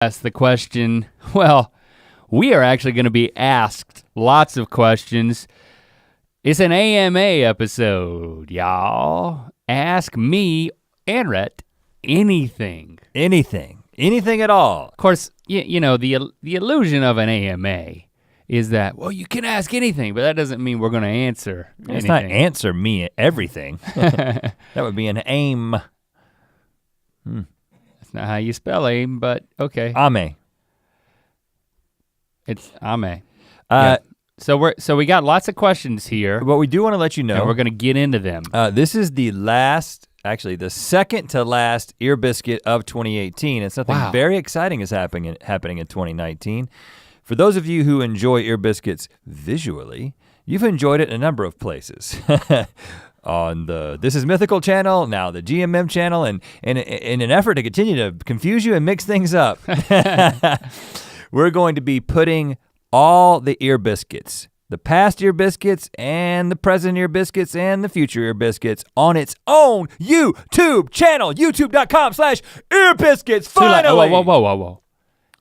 Ask the question, well, we are actually gonna be asked lots of questions. It's an AMA episode, y'all. Ask me and Rhett anything. Anything at all. Of course, you know, the illusion of an AMA is that, well, you can ask anything, but that doesn't mean we're gonna answer anything. It's not answer me everything. That would be an aim. That's not how you spell aim, but okay. Ame. It's Ame. Yeah. So we got lots of questions here. But we do want to let you know. And we're gonna get into them. This is the second to last Ear Biscuit of 2018, and something very exciting is happening in 2019. For those of you who enjoy Ear Biscuits visually, you've enjoyed it in a number of places. On the This Is Mythical channel, now the GMM channel, and in an effort to continue to confuse you and mix things up, we're going to be putting all the Ear Biscuits, the past Ear Biscuits and the present Ear Biscuits and the future Ear Biscuits on its own YouTube channel, youtube.com/Ear Biscuits, finally. Whoa.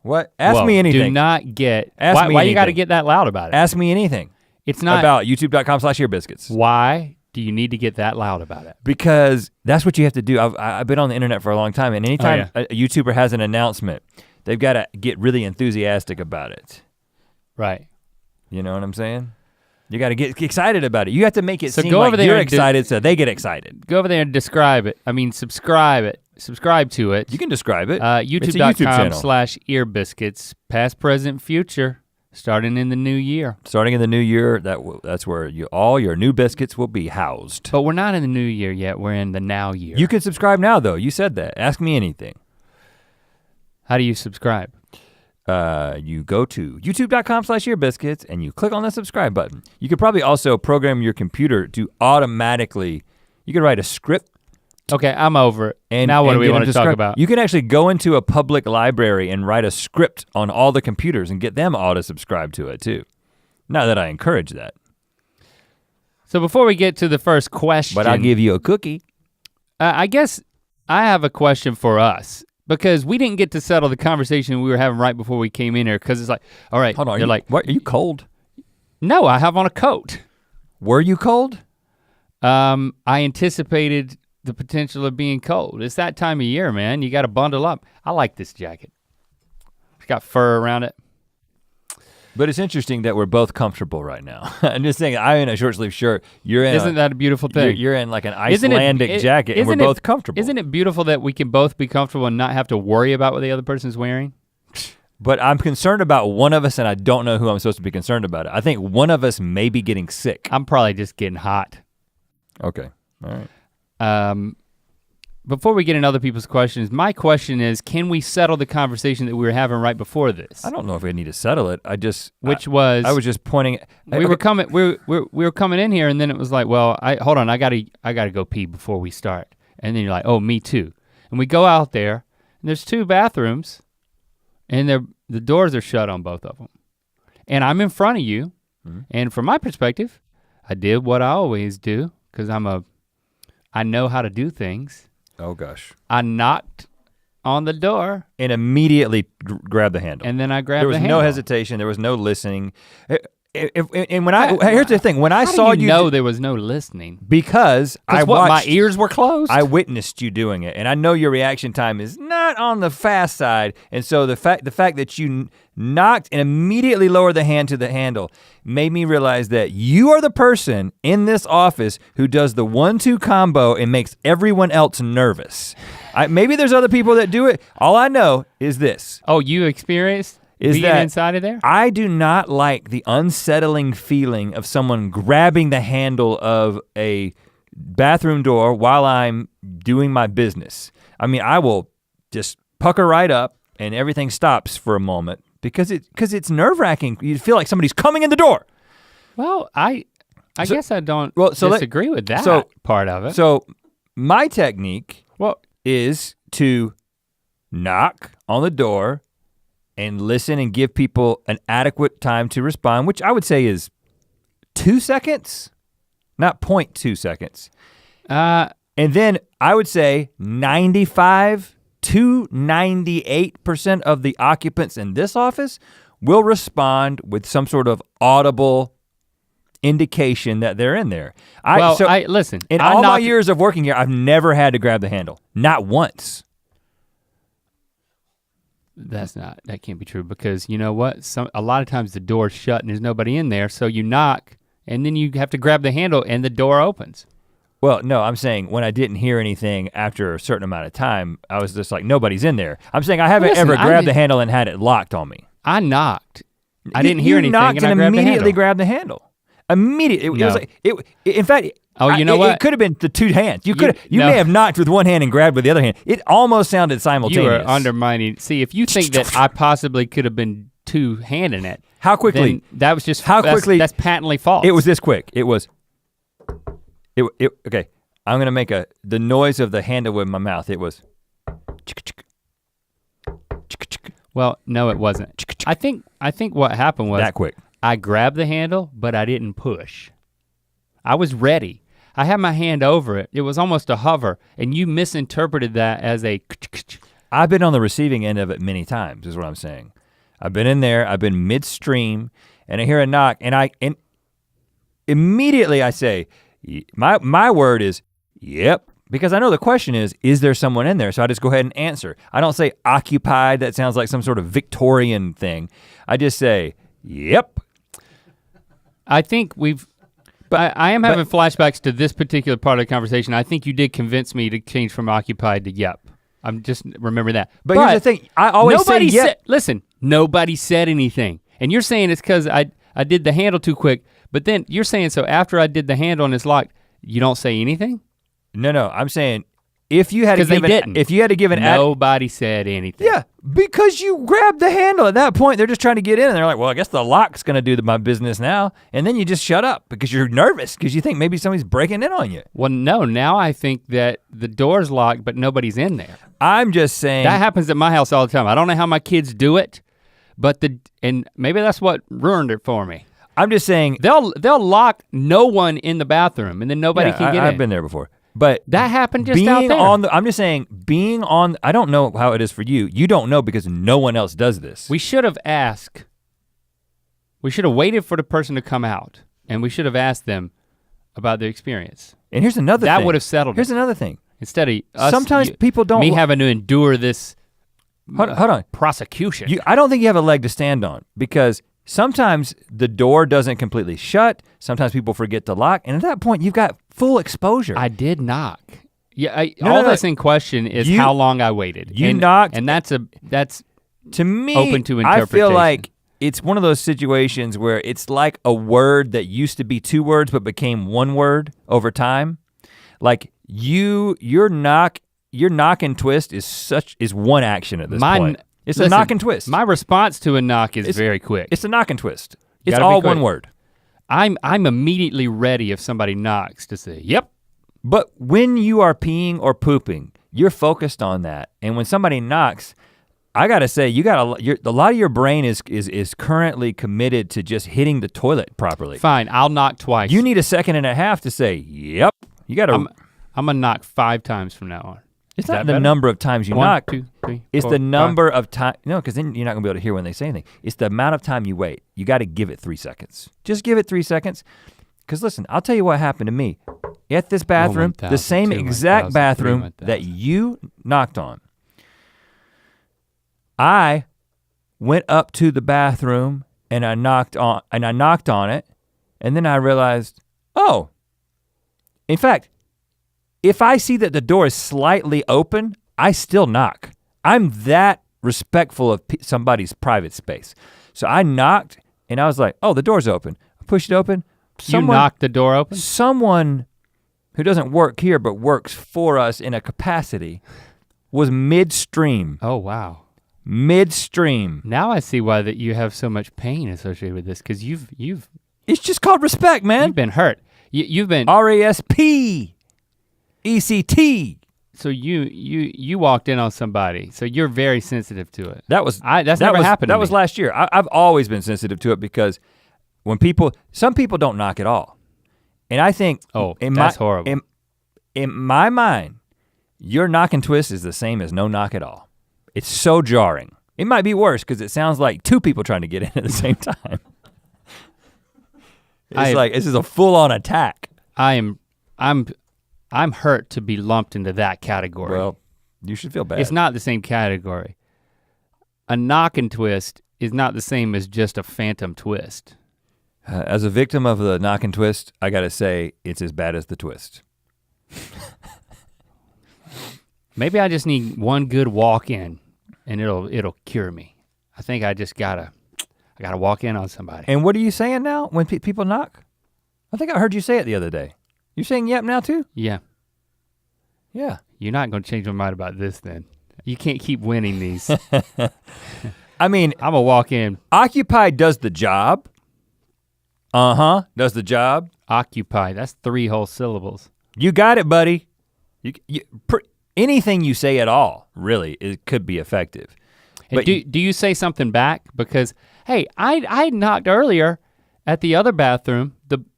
What? Ask me anything. Do not get, why you gotta get that loud about it? Ask me anything. It's not about youtube.com/Ear Biscuits. Why do you need to get that loud about it? Because that's what you have to do. I've been on the internet for a long time, and anytime a YouTuber has an announcement, they've gotta get really enthusiastic about it. Right. You know what I'm saying? You gotta get excited about it. You have to make it seem go like over there you're excited so they get excited. Go over there and describe it. I mean, subscribe to it. You can describe it. YouTube.com/Ear Biscuits, past, present, future, starting in the new year. Starting in the new year, that's where all your new biscuits will be housed. But we're not in the new year yet, we're in the now year. You can subscribe now though, you said that. Ask me anything. How do you subscribe? You go to youtube.com/Ear Biscuits and you click on the subscribe button. You could probably also program your computer to automatically, you could write a script. Okay, I'm over it. And now what do we want to talk about? You can actually go into a public library and write a script on all the computers and get them auto subscribe to it too. Not that I encourage that. So before we get to the first question. But I'll give you a cookie. I guess I have a question for us. Because we didn't get to settle the conversation we were having right before we came in here, because it's like, all right, hold on, you're like, what, are you cold? No, I have on a coat. Were you cold? I anticipated the potential of being cold. It's that time of year, man. You gotta bundle up. I like this jacket. It's got fur around it. But it's interesting that we're both comfortable right now. I'm just saying, I'm in a short sleeve shirt. You're in Isn't that a beautiful thing? You're in like an Icelandic jacket and we're both comfortable. Isn't it beautiful that we can both be comfortable and not have to worry about what the other person's wearing? But I'm concerned about one of us and I don't know who I'm supposed to be concerned about it. I think one of us may be getting sick. I'm probably just getting hot. Okay, all right. Before we get into other people's questions, my question is, can we settle the conversation that we were having right before this? I don't know if we need to settle it. I was just pointing. We were coming in here and then it was like, well, hold on, I gotta go pee before we start. And then you're like, oh, me too. And we go out there and there's 2 bathrooms and the doors are shut on both of them. And I'm in front of you. Mm-hmm. And from my perspective, I did what I always do because I know how to do things. Oh gosh. I knocked on the door. And immediately grabbed the handle. And then I grabbed the handle. There was no hesitation, there was no listening. And here's the thing, when I saw you know there was no listening? Because my ears were closed? I witnessed you doing it, and I know your reaction time is not on the fast side, and so the fact that you knocked and immediately lowered the hand to the handle made me realize that you are the person in this office who does the 1-2 combo and makes everyone else nervous. Maybe there's other people that do it. All I know is this. Oh, you experienced? Is being that inside of there? I do not like the unsettling feeling of someone grabbing the handle of a bathroom door while I'm doing my business. I mean, I will just pucker right up and everything stops for a moment because it's nerve-wracking. You feel like somebody's coming in the door. Well, I guess I don't disagree with that part of it. So my technique is to knock on the door and listen and give people an adequate time to respond, which I would say is 2 seconds, not 0.2 seconds. And then I would say 95 98% of the occupants in this office will respond with some sort of audible indication that they're in there. Listen. In all my years of working here, I've never had to grab the handle, not once. That can't be true because you know what? A lot of times the door's shut and there's nobody in there, so you knock and then you have to grab the handle and the door opens. Well, no, I'm saying when I didn't hear anything after a certain amount of time, I was just like, nobody's in there. I'm saying I haven't ever grabbed the handle and had it locked on me. I knocked. I didn't hear anything knocked and I immediately grabbed the handle. Immediately, it was like, in fact, you know what? It could have been the two hands. You may have knocked with one hand and grabbed with the other hand. It almost sounded simultaneous. You are undermining. See, if you think that I possibly could have been two-handing it. How quickly? That was just, that's patently false. It was this quick. It was, okay, I'm gonna make the noise of the handle with my mouth. It was. Well, no, it wasn't. I think what happened was that quick. I grabbed the handle, but I didn't push. I was ready. I had my hand over it. It was almost a hover, and you misinterpreted that as a. I've been on the receiving end of it many times, is what I'm saying. I've been in there, I've been midstream, and I hear a knock, and immediately I say, my word is, yep, because I know the question is there someone in there? So I just go ahead and answer. I don't say occupied, that sounds like some sort of Victorian thing. I just say, yep. I think I am having flashbacks to this particular part of the conversation. I think you did convince me to change from occupied to yep. I'm just remember that. But here's the thing, I always say yep. Listen, nobody said anything. And you're saying it's because I did the handle too quick, but then you're saying so after I did the handle and it's locked, you don't say anything? No, I'm saying if you had to give an nobody said anything. Yeah, because you grabbed the handle. At that point, they're just trying to get in and they're like, well, I guess the lock's gonna do my business now. And then you just shut up because you're nervous because you think maybe somebody's breaking in on you. Well, no, now I think that the door's locked, but nobody's in there. I'm just saying. That happens at my house all the time. I don't know how my kids do it, but and maybe that's what ruined it for me. I'm just saying. They'll lock no one in the bathroom and then nobody can get in. I've been there before. But that happened just out there. I'm just saying, I don't know how it is for you. You don't know because no one else does this. We should have asked. We should have waited for the person to come out and we should have asked them about their experience. And here's another thing. That would have settled it. Here's another thing. Instead of us, sometimes people don't. Me having to endure this hold on. Prosecution. I don't think you have a leg to stand on because sometimes the door doesn't completely shut. Sometimes people forget to lock. And at that point, you've got full exposure. I did knock. Yeah, all that's in question is how long I waited. You knocked. And that's to me, open to interpretation. I feel like it's one of those situations where it's like a word that used to be two words but became one word over time. Like your knock and twist is one action at this point. It's a knock and twist. My response to a knock is very quick. It's a knock and twist. It's all one word. I'm immediately ready if somebody knocks to say, yep. But when you are peeing or pooping, you're focused on that. And when somebody knocks, I gotta say, a lot of your brain is currently committed to just hitting the toilet properly. Fine, I'll knock twice. You need a second and a half to say, yep. You gotta. I'm gonna knock 5 times from now on. It's not the number of times you knock. 1, 2, 3, it's 4, the number 5. of time. No, because then you're not gonna be able to hear when they say anything. It's the amount of time you wait. You gotta give it 3 seconds. Just give it 3 seconds. Because listen, I'll tell you what happened to me. At this bathroom, 1, the same 2, exact 1, bathroom 3, that you knocked on. I went up to the bathroom and I knocked on it, and then I realized, oh, in fact, if I see that the door is slightly open, I still knock. I'm that respectful of somebody's private space. So I knocked and I was like, oh, the door's open. I pushed it open. You knocked the door open? Someone who doesn't work here but works for us in a capacity was midstream. Oh, wow. Midstream. Now I see why that you have so much pain associated with this, because you've It's just called respect, man. You've been hurt. You've been RESPECT. So you walked in on somebody, so you're very sensitive to it. That's never happened to me. That was last year. I've always been sensitive to it because when some people don't knock at all. And I think that's horrible. In my mind, your knock and twist is the same as no knock at all. It's so jarring. It might be worse because it sounds like two people trying to get in at the same time. It's like this is a full-on attack. I'm hurt to be lumped into that category. Well, you should feel bad. It's not the same category. A knock and twist is not the same as just a phantom twist. As a victim of the knock and twist, I gotta say it's as bad as the twist. Maybe I just need one good walk in and it'll cure me. I think I gotta walk in on somebody. And what are you saying now when people knock? I think I heard you say it the other day. You're saying yep now too? Yeah. Yeah. You're not gonna change my mind about this then. You can't keep winning these. I mean, I'm gonna walk in. Occupied does the job. Does the job. Occupy, that's 3 whole syllables. You got it, buddy. Anything you say at all, really, it could be effective. But do you say something back? Because, hey, I knocked earlier at the other bathroom,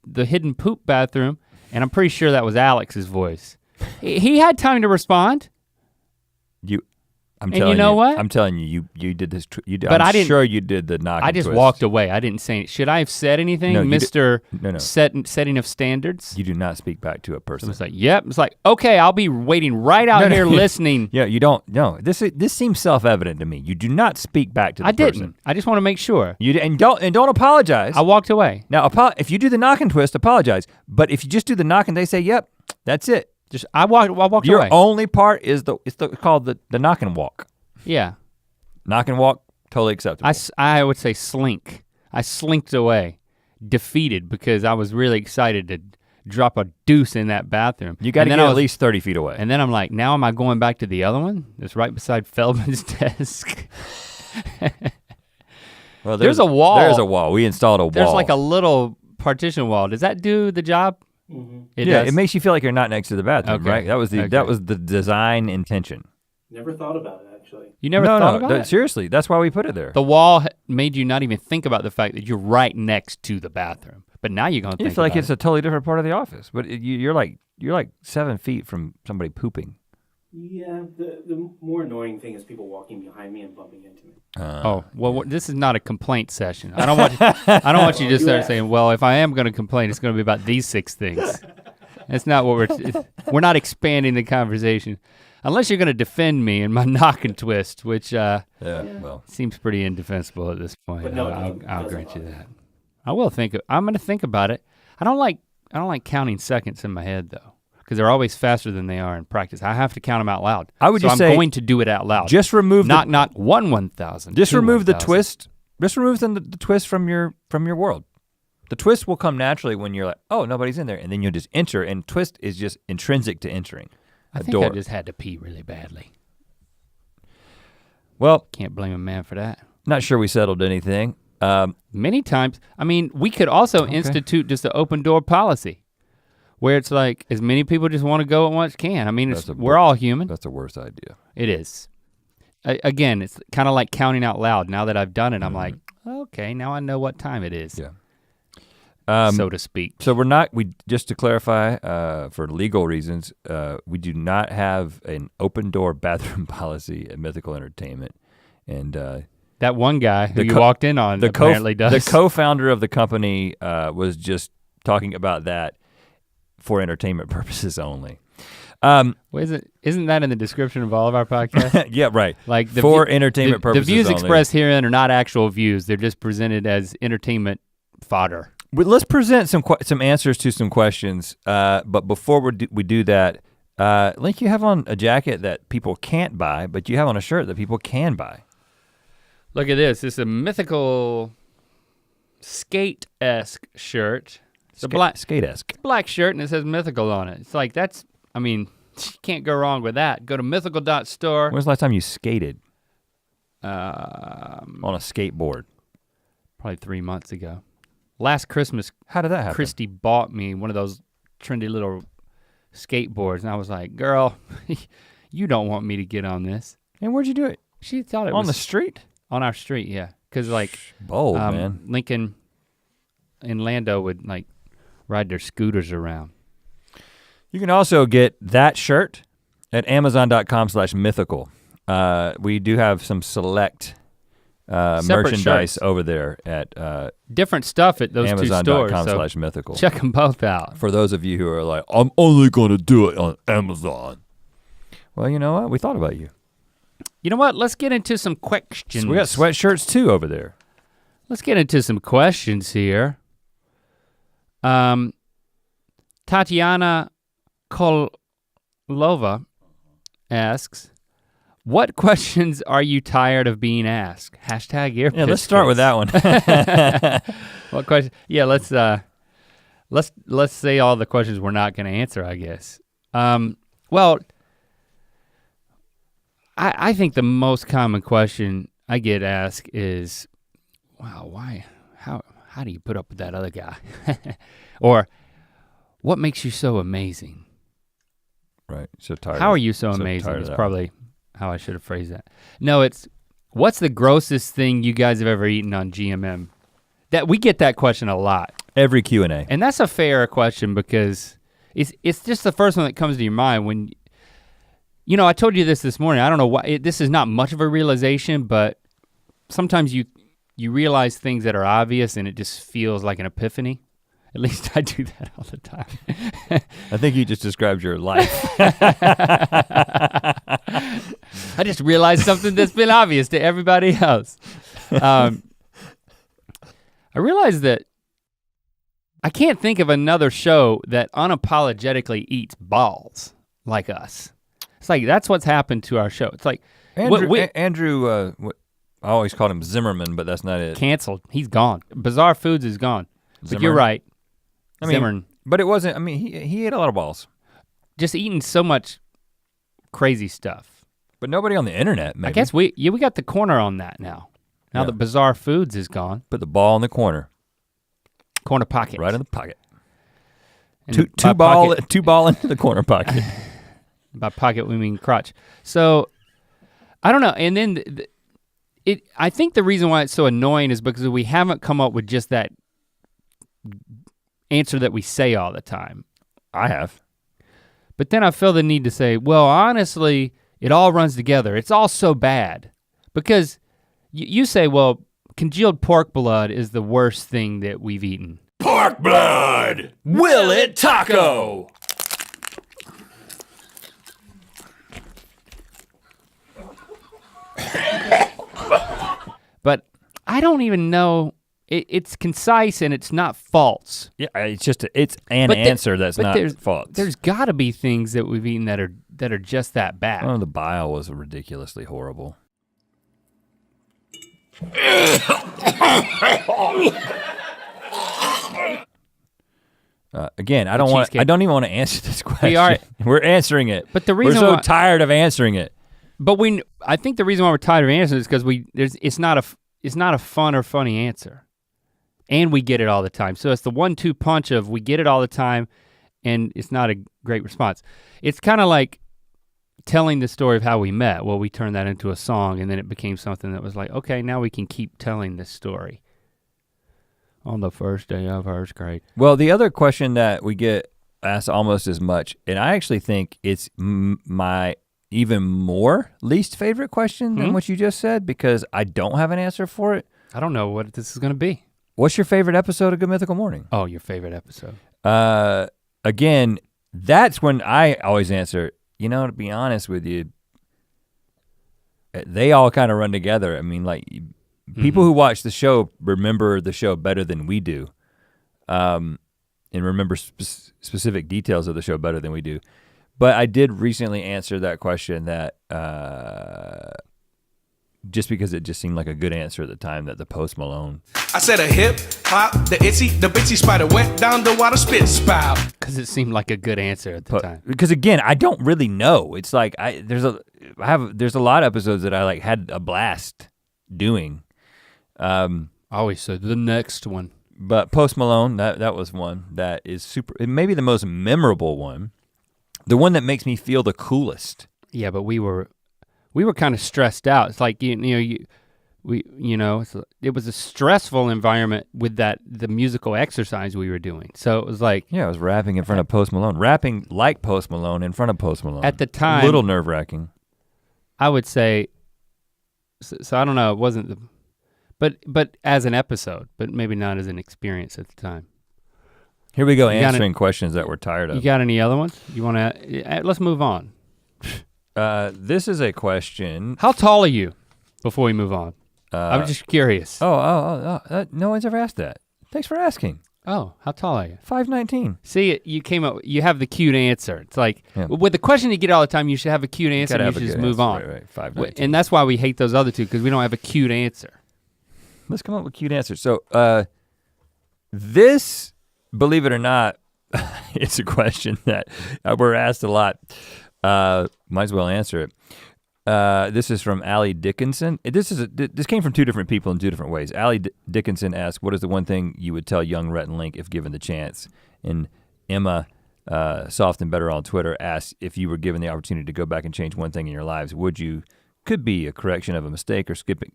the hidden poop bathroom, and I'm pretty sure that was Alex's voice. He had time to respond. I'm telling you, you did this. I'm sure you did the knock. I just walked away. I didn't say. Should I have said anything, no, Mr. No. Setting of standards? You do not speak back to a person. It's like, yep. It's like, okay, I'll be waiting right out here listening. Yeah, you don't. No, this seems self-evident to me. You do not speak back to the person. I didn't. I just want to make sure. Don't apologize. I walked away. Now, if you do the knock and twist, apologize. But if you just do the knock and they say, yep, that's it. I walked away. Your only part is called the knock and walk. Yeah. Knock and walk, totally acceptable. I would say slink. I slinked away, defeated because I was really excited to drop a deuce in that bathroom. You gotta get at least 30 feet away. And then I'm like, now am I going back to the other one? That's right beside Feldman's desk. Well, there's a wall. There's a wall, we installed a wall. There's like a little partition wall. Does that do the job? Mm-hmm. It makes you feel like you're not next to the bathroom, right? That was the design intention. Never thought about it, actually. You never thought about it? Seriously, that's why we put it there. The wall made you not even think about the fact that you're right next to the bathroom. But now you're gonna think you feel like it's a totally different part of the office, but you're like 7 feet from somebody pooping. Yeah, the more annoying thing is people walking behind me and bumping into me. Well, this is not a complaint session. I don't want you to start saying, well, if I am gonna complain, it's gonna be about these 6 things. That's not what we're not expanding the conversation. Unless you're gonna defend me in my knock and twist, which seems pretty indefensible at this point. But no, I'll grant you that. I'm gonna think about it. I don't like counting seconds in my head though, because they're always faster than they are in practice. I have to count them out loud. I'm going to do it out loud. Just remove knock 1,000. Just remove the twist. Just remove the twist from your world. The twist will come naturally when you're like, oh, nobody's in there, and then you'll just enter, and twist is just intrinsic to entering. I think I just had to pee really badly. Well, can't blame a man for that. Not sure we settled anything. Many times, I mean, we could also institute just an open door policy where it's like as many people just want to go at once can. I mean, we're all human. That's the worst idea. It is. Again, it's kind of like counting out loud. Now that I've done it, I'm like, okay, now I know what time it is. Yeah. So to speak. So just to clarify, for legal reasons, we do not have an open door bathroom policy at Mythical Entertainment. And that one guy who you walked in on apparently does. The co-founder of the company was just talking about that for entertainment purposes only. Isn't that in the description of all of our podcasts? Yeah, right. Like for entertainment purposes the views only. expressed herein are not actual views. They're just presented as entertainment fodder. Let's present some answers to some questions, but before we do that, Link, you have on a jacket that people can't buy, but you have on a shirt that people can buy. Look at this. It's a Mythical skate-esque shirt. It's a skate-esque. Black shirt and it says Mythical on it. It's like you can't go wrong with that. Go to mythical.store. When was the last time you skated? On a skateboard. Probably 3 months ago. Last Christmas, how did that happen? Christy bought me one of those trendy little skateboards and I was like, girl, you don't want me to get on this. And where'd you do it? She thought it was- On the street? On our street, yeah. Cause bold, man. Lincoln and Lando would ride their scooters around. You can also get that shirt At Amazon.com/mythical. We do have some select merchandise over there at different stuff at those two stores. Amazon.com/mythical. Check them both out. For those of you who are like, I'm only gonna do it on Amazon. Well, you know what? We thought about you. You know what? Let's get into some questions. So we got sweatshirts too over there. Let's get into some questions here. Tatiana Kolova asks, what questions are you tired of being asked? Hashtag Ear Biscuits. Yeah, let's start with that one. What question? Yeah, let's say all the questions we're not gonna answer, I guess. Well, I think the most common question I get asked is, wow, why, how do you put up with that other guy? Or, what makes you so amazing? Right, so tired. How are you so amazing is probably how I should have phrased that. No, it's, what's the grossest thing you guys have ever eaten on GMM? That we get that question a lot. Every Q&A. And that's a fair question because it's just the first one that comes to your mind when, you know, I told you this morning, I don't know why, this is not much of a realization, but sometimes you realize things that are obvious and it just feels like an epiphany. At least I do that all the time. I think you just described your life. I just realized something that's been obvious to everybody else. I realized that I can't think of another show that unapologetically eats balls like us. It's like, that's what's happened to our show. It's like, Andrew, I always called him Zimmerman, but that's not it. Canceled, he's gone. Bizarre Foods is gone. But you're right. I mean, Zimmerman. But it wasn't, I mean, he ate a lot of balls. Just eating so much crazy stuff. But nobody on the internet, maybe. I guess we got the corner on that now. Now that Bizarre Foods is gone. Put the ball in the corner. Corner pocket. Right in the pocket. Two ball into the corner pocket. By pocket we mean crotch. So, I don't know, and then I think the reason why it's so annoying is because we haven't come up with just that answer that we say all the time. I have. But then I feel the need to say, well, honestly, it all runs together. It's all so bad. Because you say, well, congealed pork blood is the worst thing that we've eaten. Pork blood! Will it taco? But I don't even know. It's concise and it's not false. Yeah, it's just it's an answer that's not false. There's got to be things that we've eaten that are just that bad. Oh, the bile was ridiculously horrible. Again, I don't even want to answer this question. We're answering it. But the reason we're so tired of answering it. But I think the reason why we're tired of answering it is because it's not a fun or funny answer. And we get it all the time. So it's the 1-2 punch of we get it all the time and it's not a great response. It's kind of like telling the story of how we met. Well, we turned that into a song and then it became something that was like, okay, now we can keep telling this story. On the first day of first grade. Well, the other question that we get asked almost as much, and I actually think it's my even more least favorite question than what you just said because I don't have an answer for it. I don't know what this is gonna be. What's your favorite episode of Good Mythical Morning? Oh, your favorite episode. Again, that's when I always answer, you know, to be honest with you, they all kind of run together. I mean, like, people who watch the show remember the show better than we do, and remember specific details of the show better than we do. But I did recently answer that question that just because it just seemed like a good answer at the time, that the Post Malone. I said a hip hop, the bitsy spider went down the water spit spout. Because it seemed like a good answer at the time. Because again, I don't really know. It's like there's a lot of episodes that I like had a blast doing. I always said the next one. But Post Malone, that was one that is super, it may be the most memorable one. The one that makes me feel the coolest. Yeah, but we were kind of stressed out. It's like, you know, it was a stressful environment with the musical exercise we were doing. So it was like. Yeah, I was rapping in front of Post Malone, rapping like Post Malone in front of Post Malone. At the time. A little nerve wracking. I would say, so I don't know, it wasn't but as an episode, but maybe not as an experience at the time. Here we go, answering questions that we're tired of. You got any other ones? You wanna, let's move on. This is a question. How tall are you before we move on? I'm just curious. No one's ever asked that. Thanks for asking. Oh, how tall are you? 5'19". See, you came up, you have the cute answer. It's like, with the question you get all the time, you should have a cute answer and you should just move on. Right, 5'19". And that's why we hate those other two, because we don't have a cute answer. Let's come up with cute answers. So this, believe it or not, it's a question that we're asked a lot. Might as well answer it. This is from Allie Dickinson. This came from two different people in two different ways. Allie Dickinson asked, what is the one thing you would tell young Rhett and Link if given the chance? And Emma, Soft and Better on Twitter, asked if you were given the opportunity to go back and change one thing in your lives, could be a correction of a mistake or skipping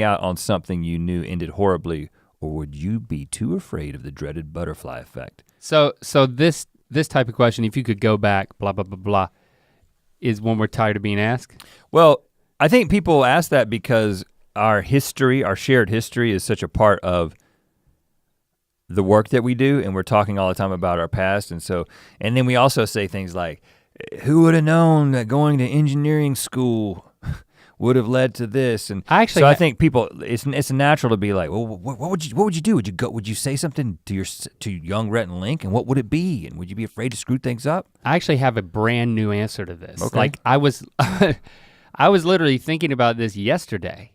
out on something you knew ended horribly, or would you be too afraid of the dreaded butterfly effect? So this type of question, if you could go back, blah, blah, blah, blah, is one we're tired of being asked? Well, I think people ask that because our shared history is such a part of the work that we do, and we're talking all the time about our past, and then we also say things like, who would have known that going to engineering school would have led to this? And I think people, it's natural to be like, well, what would you do? Would you say something to young Rhett and Link, and what would it be? And would you be afraid to screw things up? I actually have a brand new answer to this. Okay. Like I was literally thinking about this yesterday.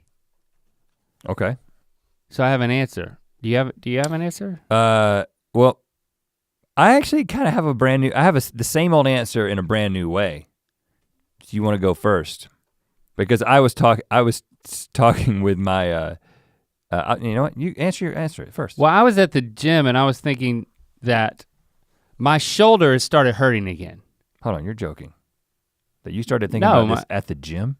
Okay. So I have an answer. Do you have an answer? Well, I actually kind of have the same old answer in a brand new way. Do you want to go first? Because I was talking with my, you know what? You answer it first. Well, I was at the gym and I was thinking that my shoulder has started hurting again. Hold on, you're joking. That you started thinking about this at the gym?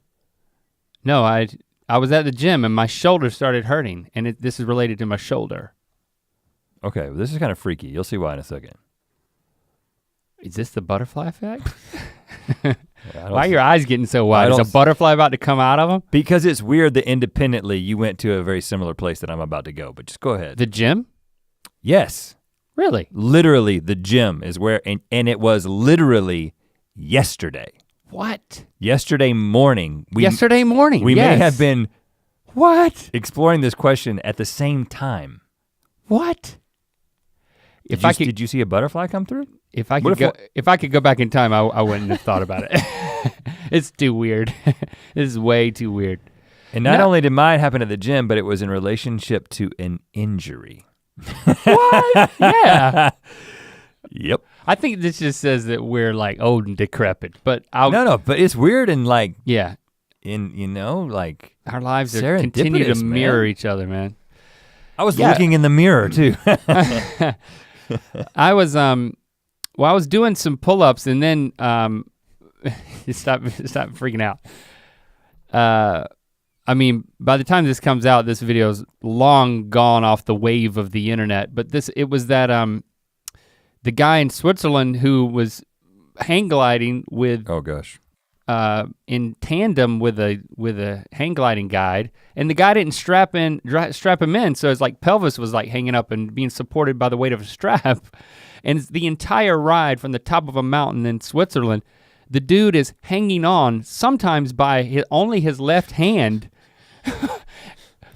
No, I was at the gym and my shoulder started hurting, and this is related to my shoulder. Okay, well, this is kind of freaky. You'll see why in a second. Is this the butterfly effect? Why are your eyes getting so wide? Is a butterfly about to come out of them? Because it's weird that independently you went to a very similar place that I'm about to go, but just go ahead. The gym? Yes. Really? Literally, the gym is where, and it was literally yesterday. What? Yesterday morning. We may have been exploring this question at the same time. What? Did you see a butterfly come through? If I could go back in time, I wouldn't have thought about it. It's too weird. This is way too weird. And not only did mine happen at the gym, but it was in relationship to an injury. What? Yeah. Yep. I think this just says that we're like old and decrepit, but but it's weird and like yeah. Like our lives are continue to mirror each other, man. I was looking in the mirror too. I was doing some pull-ups and then stop freaking out. I mean, by the time this comes out, this video's long gone off the wave of the internet, but it was that the guy in Switzerland who was hang gliding with in tandem with a hang gliding guide, and the guy didn't strap him in, so his like pelvis was like hanging up and being supported by the weight of a strap. And the entire ride from the top of a mountain in Switzerland, the dude is hanging on, sometimes by only his left hand,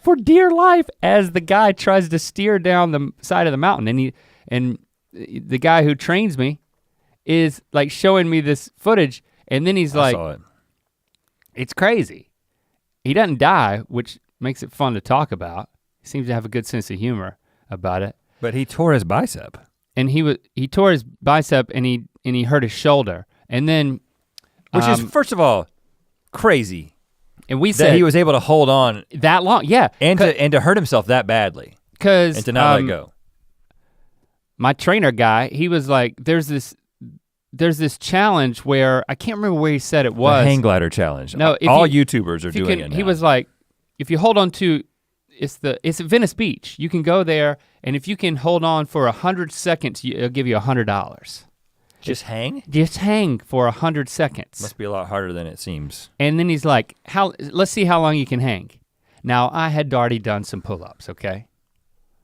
for dear life, as the guy tries to steer down the side of the mountain. And the guy who trains me is like showing me this footage, and then he's like, saw it. It's crazy. He doesn't die, which makes it fun to talk about. He seems to have a good sense of humor about it. But he tore his bicep. And he tore his bicep and he hurt his shoulder. And then which is, first of all, crazy. And we said that he was able to hold on that long, yeah. And to hurt himself that badly. And to not let go. My trainer guy, he was like, there's this challenge where, I can't remember where he said it was. The hang glider challenge. No, all YouTubers are doing it now. He was like, if you hold on to, it's at Venice Beach. You can go there, and if you can hold on for 100 seconds, it'll give you $100. Just hang? Just hang for 100 seconds. Must be a lot harder than it seems. And then he's like, let's see how long you can hang. Now, I had already done some pull-ups, okay?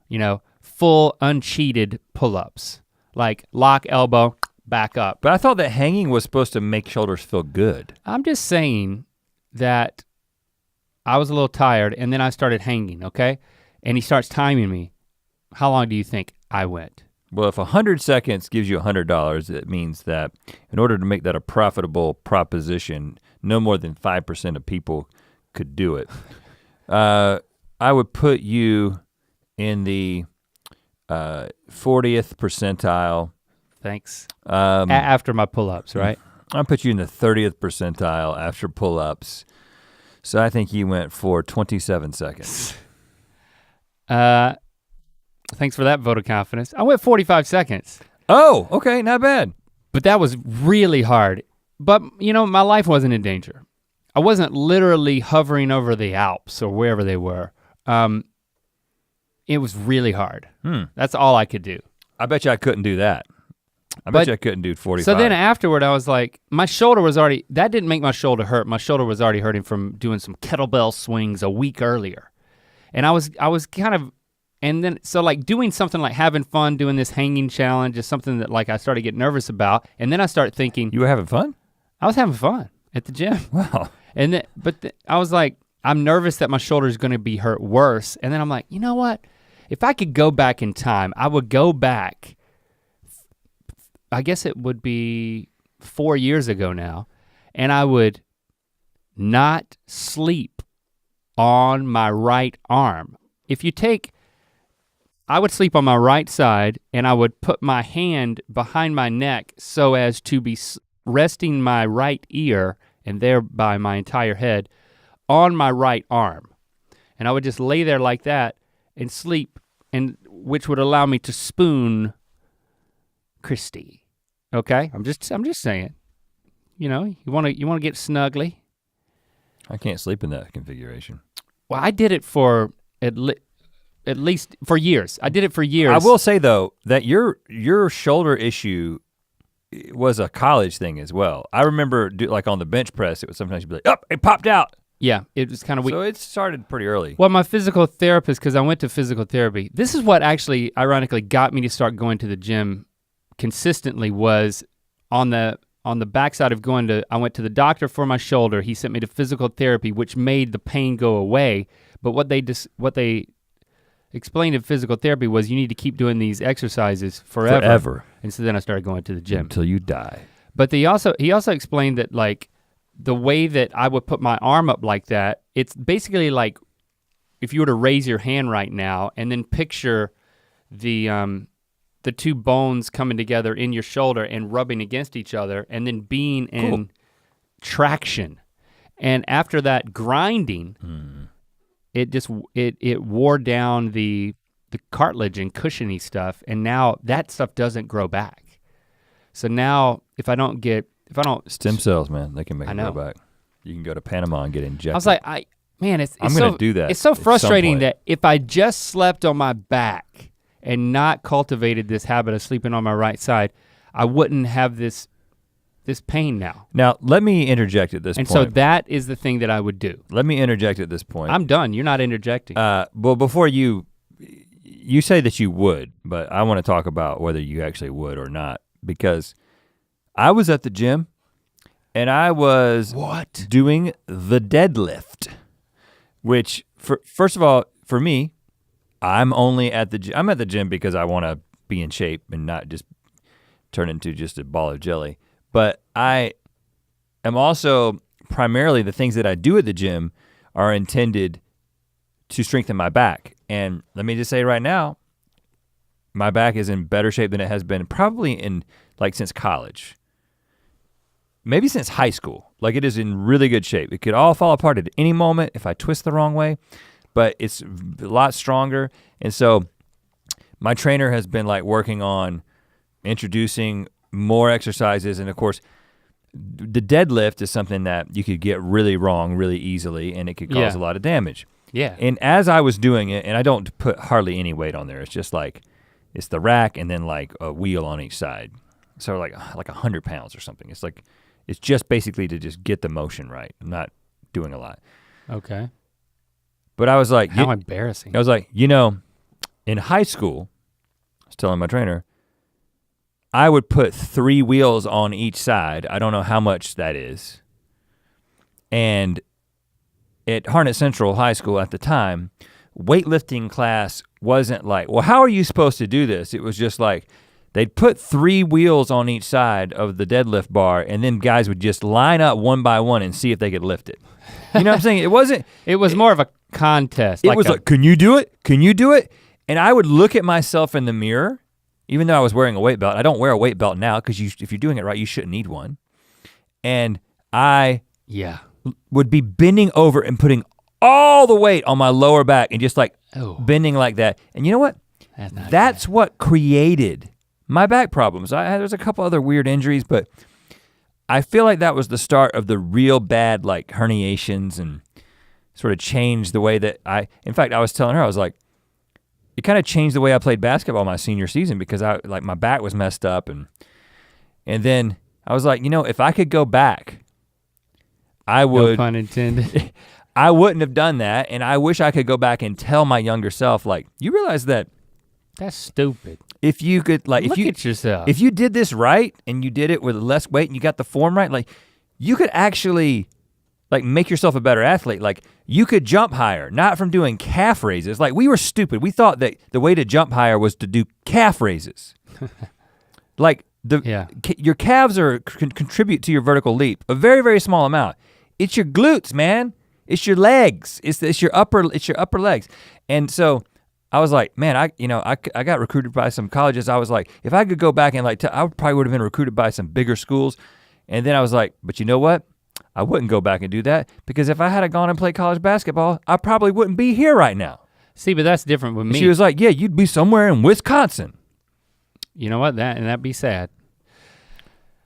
You know, full uncheated pull-ups. Like lock elbow, back up. But I thought that hanging was supposed to make shoulders feel good. I'm just saying that I was a little tired and then I started hanging, okay? And he starts timing me. How long do you think I went? Well, if 100 seconds gives you $100, it means that in order to make that a profitable proposition, no more than 5% of people could do it. I would put you in the 40th percentile. Thanks. After my pull-ups, right? I'll put you in the 30th percentile after pull-ups. So I think you went for 27 seconds. Thanks for that vote of confidence. I went 45 seconds. Oh, okay, not bad. But that was really hard. But you know, my life wasn't in danger. I wasn't literally hovering over the Alps or wherever they were. It was really hard. That's all I could do. I bet you I couldn't do that. I bet you I couldn't do 45. So then afterward I was like, my shoulder was already, that didn't make my shoulder hurt. My shoulder was already hurting from doing some kettlebell swings a week earlier. And I was kind of, and then, so like doing something like having fun, doing this hanging challenge is something that like I started getting nervous about. And then I started thinking. You were having fun? I was having fun at the gym. Wow. And then, I was like, I'm nervous that my shoulder is gonna be hurt worse. And then I'm like, you know what? If I could go back in time, I would go back, I guess it would be 4 years ago now, and I would not sleep on my right arm. If you take, I would sleep on my right side and I would put my hand behind my neck so as to be resting my right ear and thereby my entire head on my right arm. And I would just lay there like that and sleep, and which would allow me to spoon Christy. Okay, I'm just saying. You know, you wanna get snuggly. I can't sleep in that configuration. Well, I did it for at least for years. I did it for years. I will say though that your shoulder issue was a college thing as well. I remember like on the bench press, it would sometimes be like, oh, it popped out. Yeah, it was kind of weak. So it started pretty early. Well, my physical therapist, because I went to physical therapy, this is what actually ironically got me to start going to the gym consistently, was on the backside of I went to the doctor for my shoulder. He sent me to physical therapy, which made the pain go away. But what they explained in physical therapy was you need to keep doing these exercises forever. And so then I started going to the gym. Until you die. But he also explained that like the way that I would put my arm up like that, it's basically like if you were to raise your hand right now and then picture the two bones coming together in your shoulder and rubbing against each other and then being in traction. And after that grinding, it wore down the cartilage and cushiony stuff, and now that stuff doesn't grow back. So now if I don't stem cells, man, they can make it grow back. You can go to Panama and get injected. I was like, I'm gonna do that. It's so frustrating that if I just slept on my back and not cultivated this habit of sleeping on my right side, I wouldn't have this pain now. Now, let me interject at this point. And so that is the thing that I would do. Let me interject at this point. I'm done, you're not interjecting. Well, before you say that you would, but I wanna talk about whether you actually would or not, because I was at the gym and I was doing the deadlift, which first of all, for me, I'm at the gym because I wanna be in shape and not just turn into just a ball of jelly. But I am also primarily the things that I do at the gym are intended to strengthen my back. And let me just say right now, my back is in better shape than it has been probably since college. Maybe since high school. Like it is in really good shape. It could all fall apart at any moment if I twist the wrong way, but it's a lot stronger. And so my trainer has been like working on introducing more exercises, and of course, the deadlift is something that you could get really wrong really easily, and it could cause a lot of damage. Yeah. And as I was doing it, and I don't put hardly any weight on there, it's just like, it's the rack and then like a wheel on each side. So like 100 pounds or something. It's like, it's just basically to just get the motion right. I'm not doing a lot. Okay. But I was like, how embarrassing. I was like, you know, in high school, I was telling my trainer, I would put 3 wheels on each side. I don't know how much that is. And at Harnett Central High School at the time, weightlifting class wasn't like, well, how are you supposed to do this? It was just like, they'd put 3 wheels on each side of the deadlift bar and then guys would just line up one by one and see if they could lift it. You know what I'm saying? It was more of a contest. It was like, can you do it? Can you do it? And I would look at myself in the mirror, even though I was wearing a weight belt. I don't wear a weight belt now because if you're doing it right, you shouldn't need one. And I would be bending over and putting all the weight on my lower back and just like bending like that. And you know what? That's what created my back problems. There's a couple other weird injuries, but I feel like that was the start of the real bad like herniations and sort of changed the way that in fact, I was telling her, I was like, it kind of changed the way I played basketball my senior season because my back was messed up and then I was like, you know, if I could go back, I would. No pun intended. I wouldn't have done that, and I wish I could go back and tell my younger self, like, you realize that that's stupid. If you could, like, look at yourself. If you did this right and you did it with less weight and you got the form right, like, you could actually, like, make yourself a better athlete. Like, you could jump higher, not from doing calf raises. Like, we were stupid. We thought that the way to jump higher was to do calf raises. Like, your calves contribute to your vertical leap, a very, very small amount. It's your glutes, man. It's your legs. It's your upper legs. And so I was like, man, I got recruited by some colleges. I was like, if I could go back and like, I probably would have been recruited by some bigger schools. And then I was like, but you know what? I wouldn't go back and do that because if I had gone and played college basketball, I probably wouldn't be here right now. See, but that's different with me. She was like, yeah, you'd be somewhere in Wisconsin. You know what? That'd be sad.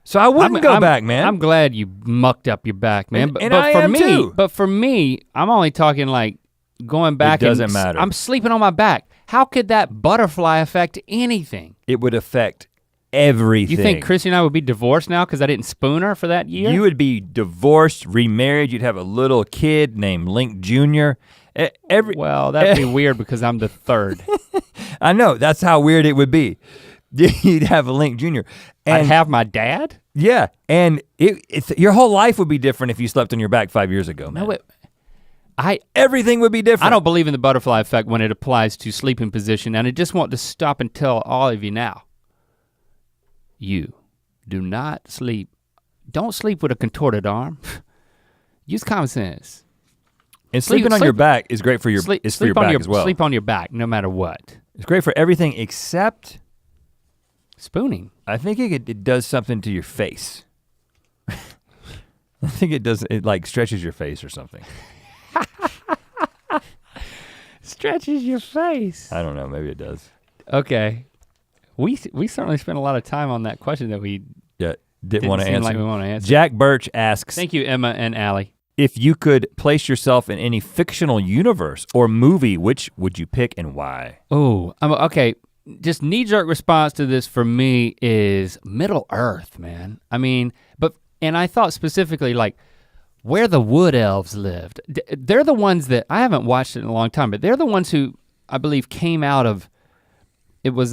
So I wouldn't go back, man. I'm glad you mucked up your back, man. And I am too. But for me, I'm only talking like going back. It doesn't matter. I'm sleeping on my back. How could that butterfly affect anything? It would affect everything. You think Chrissy and I would be divorced now because I didn't spoon her for that year? You would be divorced, remarried. You'd have a little kid named Link Jr. Well, that'd be weird because I'm the third. I know, that's how weird it would be. You'd have a Link Jr. And I'd have my dad? Yeah, and your whole life would be different if you slept on your back 5 years ago, man. No, everything would be different. I don't believe in the butterfly effect when it applies to sleeping position, and I just want to stop and tell all of you now. You do not sleep. Don't sleep with a contorted arm. Use common sense. And sleeping on your back is great for your back as well. Sleep on your back no matter what. It's great for everything except spooning. I think it does something to your face. I think it like stretches your face or something. Stretches your face. I don't know, maybe it does. Okay. We certainly spent a lot of time on that question that we didn't want to answer. Like we want to answer. Jack Birch asks. Thank you, Emma and Allie. If you could place yourself in any fictional universe or movie, which would you pick and why? Oh, okay. Just knee-jerk response to this for me is Middle Earth, man. I mean, and I thought specifically like where the wood elves lived. They're the ones that, I haven't watched it in a long time, but they're the ones who I believe came out of, it was,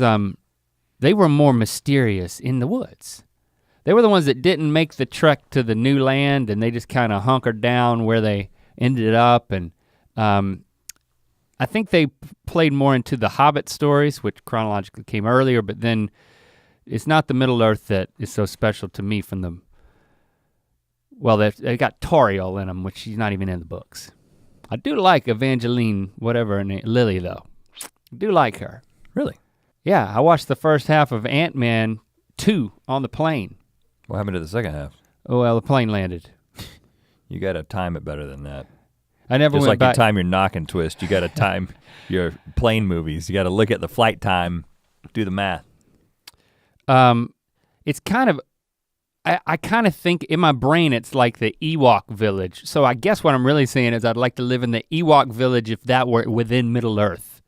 they were more mysterious in the woods. They were the ones that didn't make the trek to the new land and they just kind of hunkered down where they ended up. And I think they played more into the Hobbit stories, which chronologically came earlier, but then it's not the Middle Earth that is so special to me from the, well, they got Toriel in them, which she's not even in the books. I do like Evangeline, whatever her name, Lily though. I do like her. Really? Yeah, I watched the first half of Ant-Man 2 on the plane. What happened to the second half? Oh, well, the plane landed. You gotta time it better than that. I never Just went like back. you time your knock and twist, you gotta time your plane movies. You gotta look at the flight time, do the math. It's kind of, I kind of think in my brain it's like the Ewok village. So I guess what I'm really saying is I'd like to live in the Ewok village if that were within Middle Earth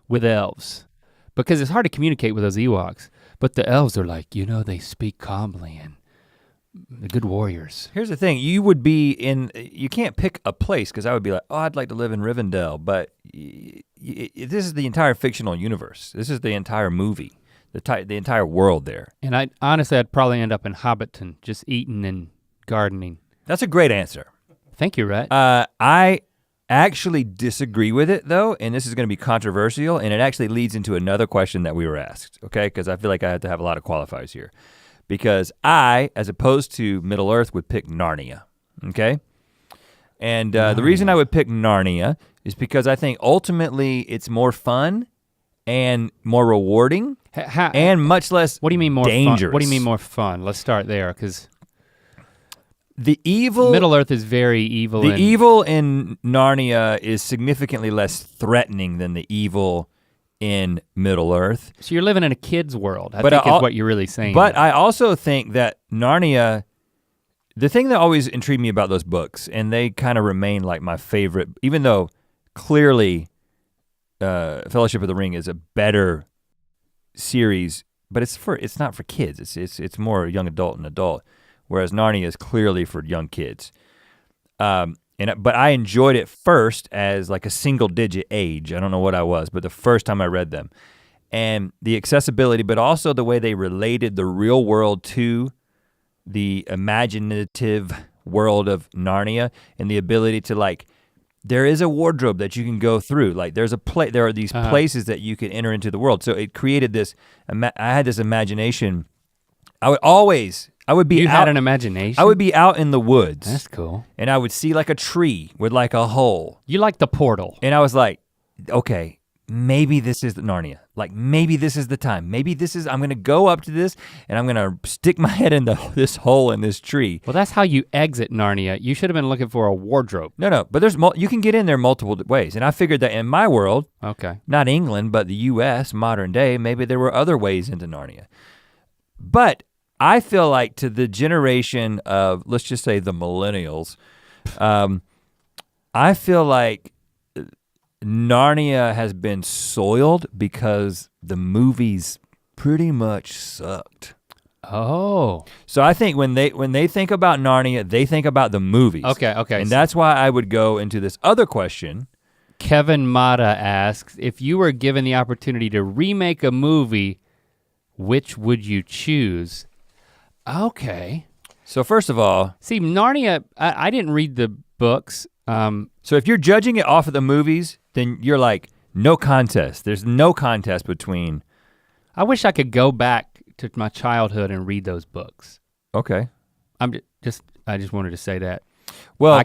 with elves. Because it's hard to communicate with those Ewoks. But the elves are like, they speak calmly and the good warriors. Here's the thing, you can't pick a place because I would be like, oh, I'd like to live in Rivendell, but this is the entire fictional universe. This is the entire movie. The entire world there. And I'd probably end up in Hobbiton, just eating and gardening. That's a great answer. Thank you, Rhett. I actually disagree with it though, and this is gonna be controversial, and it actually leads into another question that we were asked, okay? Because I feel like I have to have a lot of qualifiers here. Because I, as opposed to Middle Earth, would pick Narnia, okay? And the reason I would pick Narnia is because I think ultimately it's more fun and more rewarding and much less what do you mean more dangerous. Fun? What do you mean more fun? Let's start there, because the evil Middle Earth is very evil. The evil in Narnia is significantly less threatening than the evil in Middle Earth. So you're living in a kid's world, I think is what you're really saying. But I also think that Narnia, the thing that always intrigued me about those books, and they kind of remain like my favorite, even though clearly Fellowship of the Ring is a better series, but it's not for kids. It's more young adult and adult, whereas Narnia is clearly for young kids. But I enjoyed it first as like a single digit age. I don't know what I was, but the first time I read them. And the accessibility, but also the way they related the real world to the imaginative world of Narnia, and the ability to like, there is a wardrobe that you can go through. Like there are these places that you can enter into the world. So it created this, I had this imagination. You had an imagination? I would be out in the woods. That's cool. And I would see like a tree with like a hole. You like the portal. And I was like, okay, maybe this is Narnia. Like maybe this is the time. I'm gonna go up to this and I'm gonna stick my head in this hole in this tree. Well, that's how you exit Narnia. You should have been looking for a wardrobe. No, but you can get in there multiple ways. And I figured that in my world, okay, not England, but the US, modern day, maybe there were other ways into Narnia. But I feel like to the generation of, let's just say the millennials, I feel like Narnia has been soiled because the movies pretty much sucked. Oh. So I think when they think about Narnia, they think about the movies. Okay. And that's why I would go into this other question. Kevin Mata asks, if you were given the opportunity to remake a movie, which would you choose? Okay. So first of all. See, Narnia, I didn't read the books. So if you're judging it off of the movies, then you're like, no contest. There's no contest between. I wish I could go back to my childhood and read those books. Okay. I just wanted to say that. Well,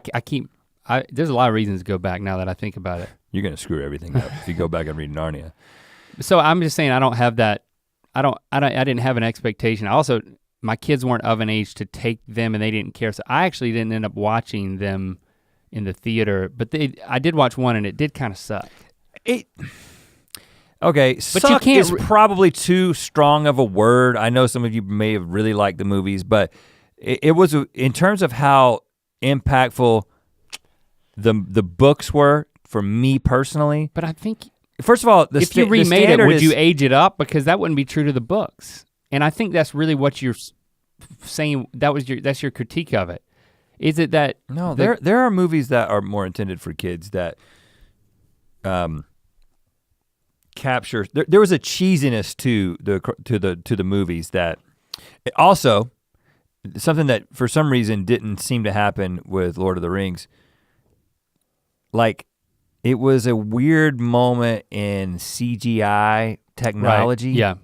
there's a lot of reasons to go back now that I think about it. You're gonna screw everything up if you go back and read Narnia. So I'm just saying I don't have that, I didn't have an expectation. Also, my kids weren't of an age to take them and they didn't care. So I actually didn't end up watching them in the theater, but I did watch one and it did kind of suck. Okay, but suck is probably too strong of a word. I know some of you may have really liked the movies, but it was, in terms of how impactful the books were for me personally. But I think, first of all, if you remade it, would you age it up? Because that wouldn't be true to the books. And I think that's really what you're saying, that's your critique of it. Is it that? No, there are movies that are more intended for kids that capture, there was a cheesiness to the movies that, also, something that for some reason didn't seem to happen with Lord of the Rings. Like, it was a weird moment in CGI technology. Right. Yeah.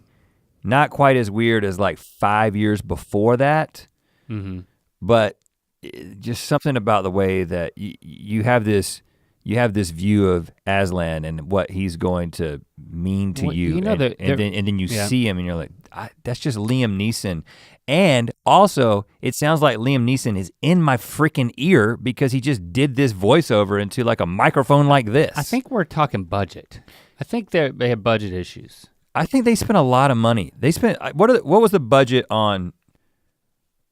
Not quite as weird as like 5 years before that, but just something about the way that you have this view of Aslan and what he's going to mean to you, and then you see him and you're like, that's just Liam Neeson. And also, it sounds like Liam Neeson is in my freaking ear because he just did this voiceover into like a microphone like this. I think we're talking budget. I think they have budget issues. I think they spent a lot of money. They spent, what was the budget on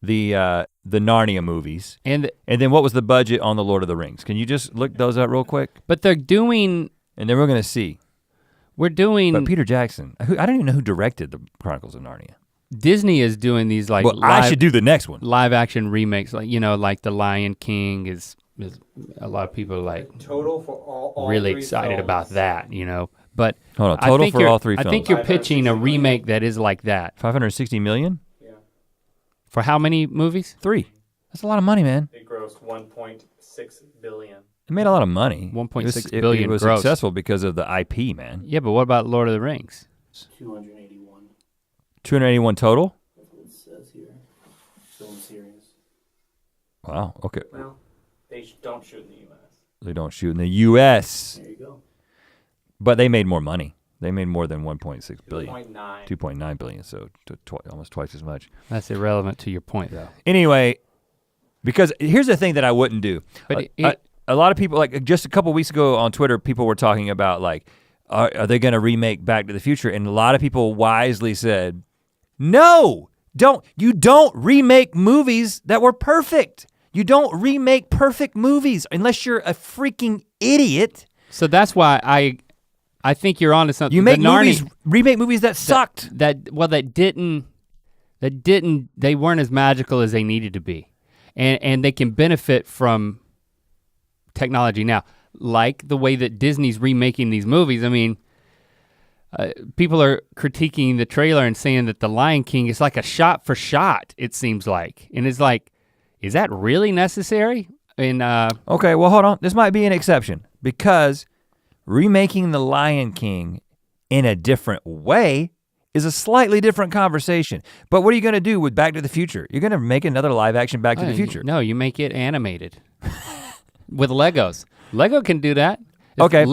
the Narnia movies. And then what was the budget on the Lord of the Rings? Can you just look those up real quick? But they're doing. And then we're gonna see. We're doing. But Peter Jackson, I don't even know who directed the Chronicles of Narnia. Disney is doing these like. Well, I should do the next one. Live action remakes, like like the Lion King is a lot of people like. Total for all really three excited films. about that, But hold on, total for all three films. I think you're pitching a remake that is like that. 560 million? Yeah. For how many movies? 3. That's a lot of money, man. It grossed 1.6 billion. It made a lot of money. 1.6 billion It was gross. successful because of the IP, man. Yeah, but what about Lord of the Rings? 281. 281 total? That's what it says here. Film series. Wow, okay. Well, they don't shoot in the U.S. They don't shoot in the US. There you go. But they made more money. They made more than 1.6 billion. 2.9. 2.9 billion, so almost twice as much. That's irrelevant to your point, though. Anyway, because here's the thing that I wouldn't do. But a lot of people, like just a couple weeks ago on Twitter, people were talking about like, are they gonna remake Back to the Future? And a lot of people wisely said, no, you don't remake movies that were perfect. You don't remake perfect movies unless you're a freaking idiot. So that's why I think you're onto something. You make remake movies that sucked. They weren't as magical as they needed to be. And they can benefit from technology now, like the way that Disney's remaking these movies. I mean, people are critiquing the trailer and saying that The Lion King is like a shot for shot, it seems like. And it's like, is that really necessary? Okay, well hold on, this might be an exception because remaking The Lion King in a different way is a slightly different conversation. But what are you gonna do with Back to the Future? You're gonna make another live action Back to the Future. No, you make it animated with Legos. Lego can do that. Okay.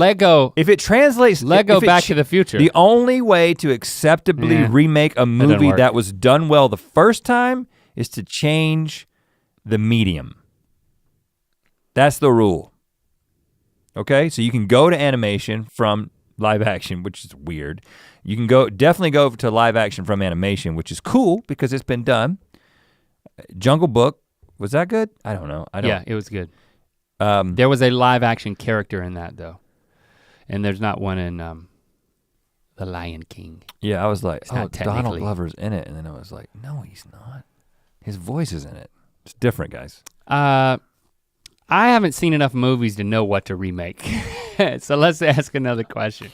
If it translates Back to the Future. The only way to acceptably remake a movie that was done well the first time is to change the medium. That's the rule. Okay, so you can go to animation from live action, which is weird. You can definitely go to live action from animation, which is cool because it's been done. Jungle Book, was that good? I don't know. Yeah, it was good. There was a live action character in that though. And there's not one in The Lion King. Yeah, I was like, oh, Donald Glover's in it. And then I was like, no, he's not. His voice is in it. It's different, guys. I haven't seen enough movies to know what to remake. So let's ask another question.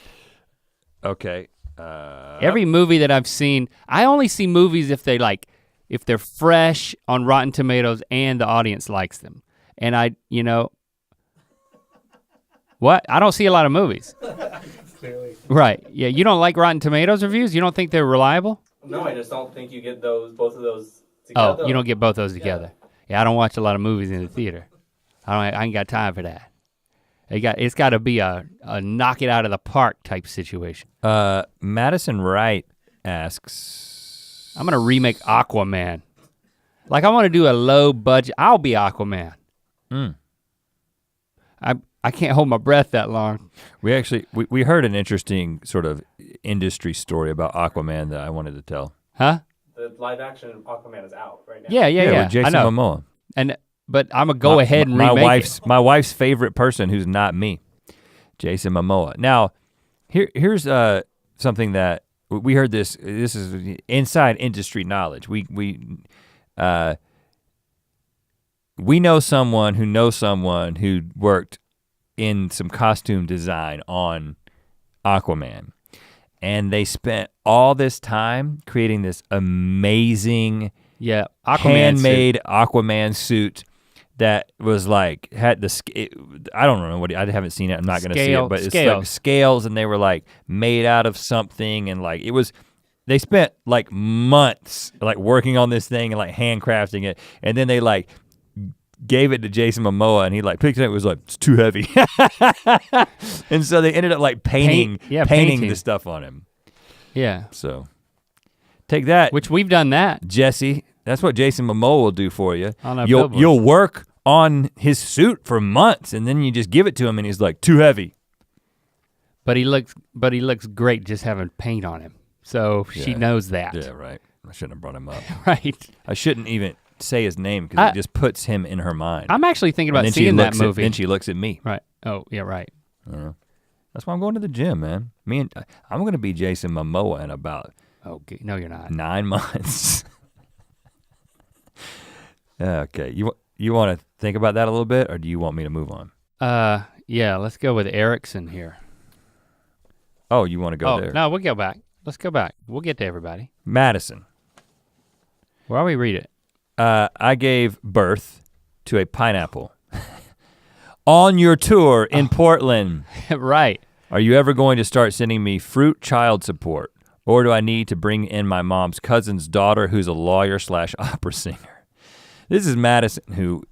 Okay. Every movie that I've seen, I only see movies if they're fresh on Rotten Tomatoes and the audience likes them. And what? I don't see a lot of movies. Clearly. Right, yeah, you don't like Rotten Tomatoes reviews? You don't think they're reliable? No, I just don't think you get both of those together. Oh, you don't get both those together. Yeah, I don't watch a lot of movies in the theater. I ain't got time for that. It's gotta be a knock it out of the park type situation. Madison Wright asks. I'm gonna remake Aquaman. Like I wanna do a low budget, I'll be Aquaman. I can't hold my breath that long. We heard an interesting sort of industry story about Aquaman that I wanted to tell. Huh? The live action Aquaman is out right now. Yeah. With Jason Momoa. But I'm gonna go ahead and remake it. My wife's favorite person who's not me, Jason Momoa. Now, here's something that we heard this is inside industry knowledge. We know someone who worked in some costume design on Aquaman. And they spent all this time creating this amazing handmade Aquaman suit that was like, had I don't know I haven't seen it, I'm not gonna see it, but it's like scales and they were like made out of something and like they spent like months like working on this thing and like handcrafting it and then they like gave it to Jason Momoa and he like picked it up, it was like, it's too heavy. And so they ended up like painting the stuff on him. Yeah. So take that. Which we've done that. Jesse, that's what Jason Momoa will do for you. You'll work on his suit for months and then you just give it to him and he's like, too heavy. But he looks great just having paint on him. So she knows that. Yeah, right. I shouldn't have brought him up. Right. I shouldn't even say his name because it just puts him in her mind. I'm actually thinking about seeing that movie. Then she looks at me. Right. Oh, yeah, right. That's why I'm going to the gym, man. I'm gonna be Jason Momoa in about no, you're not. 9 months. Okay, you want to think about that a little bit, or do you want me to move on? Yeah, let's go with Erickson here. Oh, you want to go there? No, we'll go back. Let's go back. We'll get to everybody. Madison. Why don't we read it? I gave birth to a pineapple on your tour in Portland. Right. Are you ever going to start sending me fruit child support? Or do I need to bring in my mom's cousin's daughter who's a lawyer / opera singer? This is Madison, who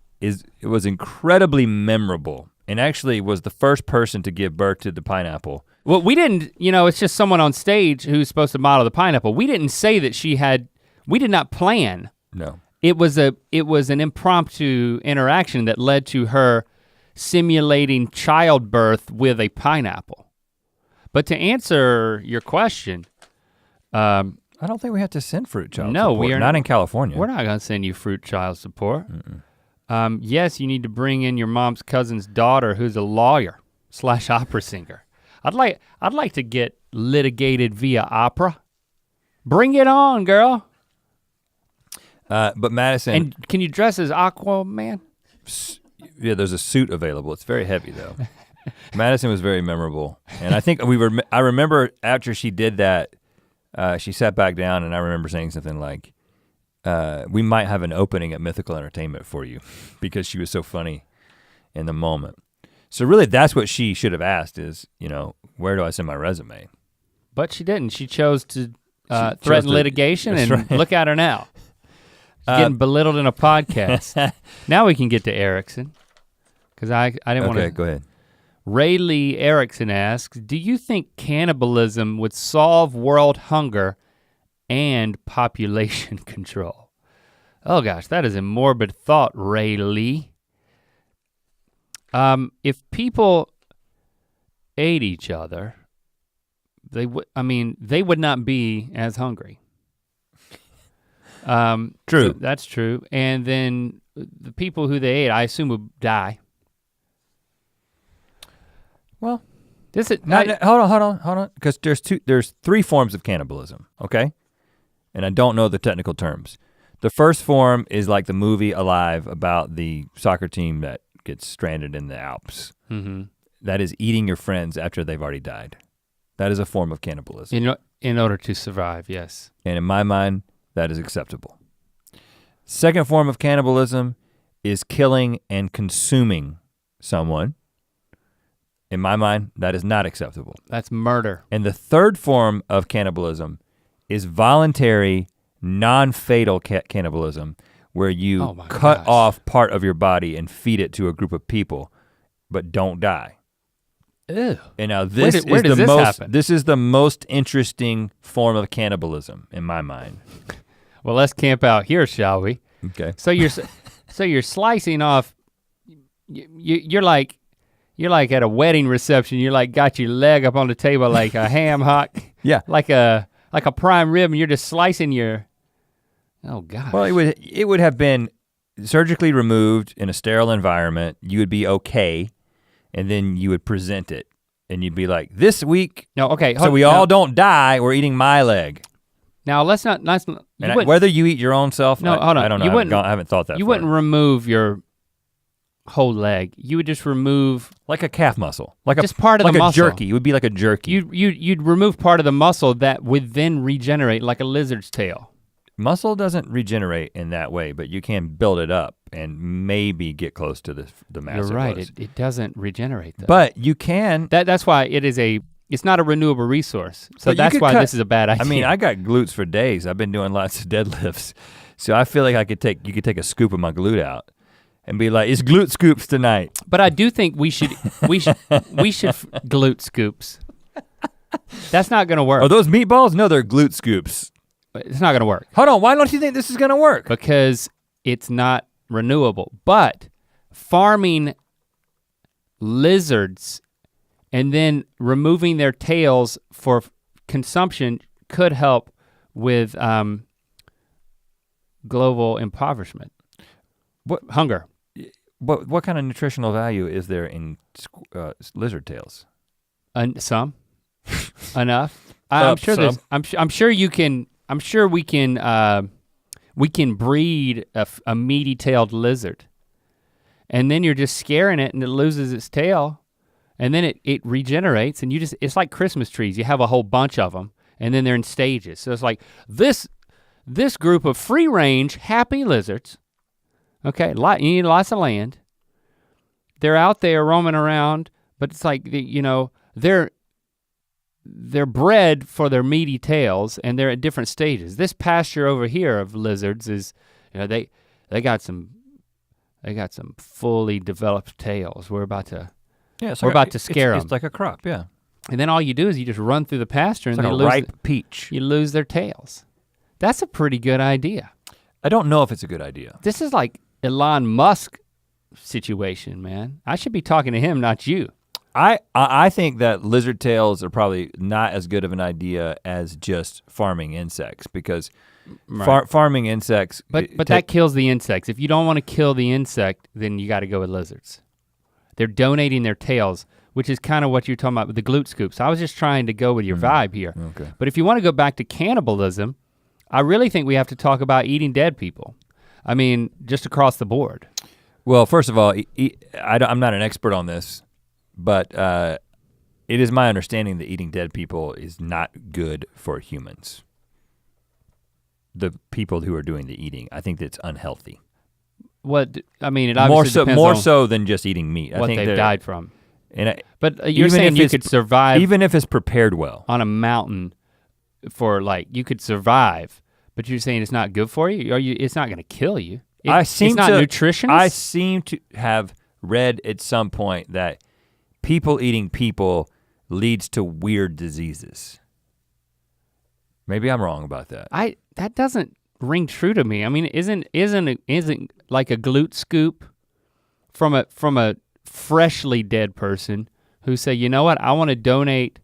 was incredibly memorable and actually was the first person to give birth to the pineapple. Well, we didn't, it's just someone on stage who's supposed to model the pineapple. We didn't say that we did not plan. No. It was an impromptu interaction that led to her simulating childbirth with a pineapple. But to answer your question, I don't think we have to send fruit child support. No, we are not in California. We're not gonna send you fruit child support. Yes, you need to bring in your mom's cousin's daughter who's a lawyer / opera singer. I'd like to get litigated via opera. Bring it on, girl. But Madison. And can you dress as Aquaman? Yeah, there's a suit available. It's very heavy though. Madison was very memorable. And I think I remember after she did that, she sat back down and I remember saying something like, we might have an opening at Mythical Entertainment for you because she was so funny in the moment. So really that's what she should have asked is, where do I send my resume? But she didn't. She chose to threaten litigation and right. Look at her now. She's getting belittled in a podcast. Now we can get to Erickson. Because I didn't want to. Okay, go ahead. Ray Lee Erickson asks, do you think cannibalism would solve world hunger and population control? Oh gosh, that is a morbid thought, Ray Lee. If people ate each other, they would not be as hungry. True. So that's true. And then the people who they ate, I assume would die. Well, hold on, because there's 3 forms of cannibalism, okay? And I don't know the technical terms. The first form is like the movie Alive about the soccer team that gets stranded in the Alps. Mm-hmm. That is eating your friends after they've already died. That is a form of cannibalism. In order to survive, yes. And in my mind, that is acceptable. Second form of cannibalism is killing and consuming someone. In my mind, that is not acceptable. That's murder. And the third form of cannibalism is voluntary, non-fatal cannibalism, where you cut off part of your body and feed it to a group of people, but don't die. Ew. And now this is the most interesting form of cannibalism in my mind. Well, let's camp out here, shall we? Okay. So you're slicing off. You're like at a wedding reception. You're like got your leg up on the table like a ham hock. Yeah. Like a prime rib, and you're just slicing your. Oh God. Well, it would have been surgically removed in a sterile environment. You would be okay, and then you would present it, and you'd be like, "This week." No, okay. So we all don't die. We're eating my leg. Now let's not. Whether you eat your own self, no, hold on. I don't know. I haven't thought that. You wouldn't remove your whole leg. You would just remove like a calf muscle, like just part of the muscle. Like a jerky. It would be like a jerky. You'd remove part of the muscle that would then regenerate like a lizard's tail. Muscle doesn't regenerate in that way, but you can build it up and maybe get close to the mass. You're right. It doesn't regenerate though. But you can. That's why it's not a renewable resource. So that's why this is a bad idea. I mean, I got glutes for days. I've been doing lots of deadlifts. So I feel like you could take a scoop of my glute out and be like, it's glute scoops tonight. But I do think we should glute scoops. That's not gonna work. Are those meatballs? No, they're glute scoops. It's not gonna work. Hold on, why don't you think this is gonna work? Because it's not renewable. But farming lizards and then removing their tails for consumption could help with global impoverishment. Hunger. What kind of nutritional value is there in lizard tails? Some. Enough. I'm sure some. there's. I'm sure you can. I'm sure we can. We can breed a meaty-tailed lizard, and then you're just scaring it, and it loses its tail, and then it regenerates, and it's like Christmas trees. You have a whole bunch of them, and then they're in stages. So it's like this group of free-range happy lizards. Okay, you need lots of land. They're out there roaming around, but it's like they're bred for their meaty tails, and they're at different stages. This pasture over here of lizards is, they got some fully developed tails. We're about to scare them. It's like a crop, yeah. And then all you do is you just run through the pasture, and it's like a ripe peach. You lose their tails. That's a pretty good idea. I don't know if it's a good idea. This is like Elon Musk situation, man. I should be talking to him, not you. I think that lizard tails are probably not as good of an idea as just farming insects, because farming insects. But that kills the insects. If you don't want to kill the insect, then you got to go with lizards. They're donating their tails, which is kind of what you're talking about with the glute scoops. I was just trying to go with your vibe here. Okay. But if you want to go back to cannibalism, I really think we have to talk about eating dead people. I mean, just across the board. Well, first of all, I'm not an expert on this, but it is my understanding that eating dead people is not good for humans. The people who are doing the eating, I think that's unhealthy. It obviously depends more on so than just eating meat. What I think they've died from. But even you're saying you could survive even if it's prepared well on a mountain for you could survive, but you're saying it's not good for you? It's not gonna kill you. It's not nutritious? I seem to have read at some point that people eating people leads to weird diseases. Maybe I'm wrong about that. That doesn't ring true to me. I mean, isn't like a glute scoop from a freshly dead person who say, you know what, I want to donate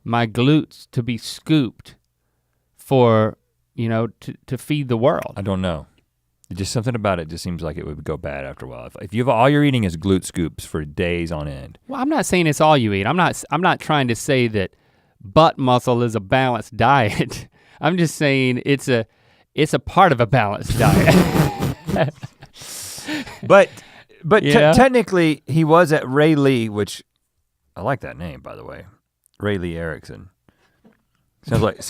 my glutes to be scooped for, to feed the world. I don't know. Just something about it just seems like it would go bad after a while. If all you're eating is glute scoops for days on end. Well, I'm not saying it's all you eat. I'm not trying to say that butt muscle is a balanced diet. I'm just saying it's a part of a balanced diet. But technically he was at Ray Lee, which I like that name, by the way. Ray Lee Erickson. Sounds like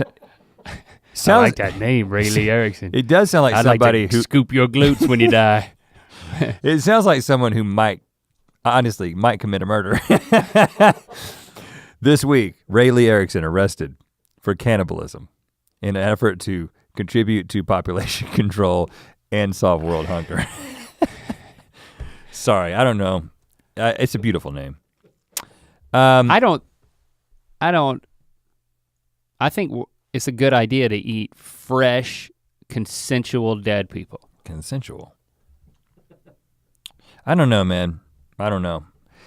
I like that name, Ray Lee Erickson. It does sound like somebody like to scoop your glutes when you die. It sounds like someone who might commit a murder. This week, Ray Lee Erickson arrested for cannibalism in an effort to contribute to population control and solve world hunger. Sorry, I don't know. It's a beautiful name. I think it's a good idea to eat fresh, consensual dead people. Consensual. I don't know, man. I don't know.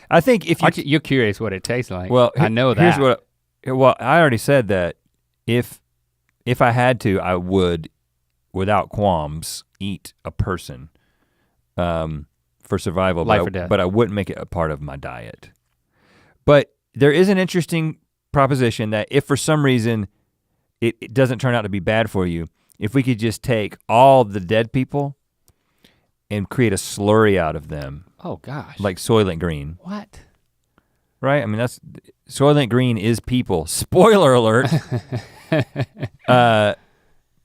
I think if you're curious what it tastes like. Well, I know that. I already said that if I had to, I would, without qualms, eat a person for survival. Life or death. But I wouldn't make it a part of my diet. But there is an interesting proposition that if for some reason it doesn't turn out to be bad for you, if we could just take all the dead people and create a slurry out of them. Oh gosh. Like Soylent Green. What? Right, I mean Soylent Green is people. Spoiler alert.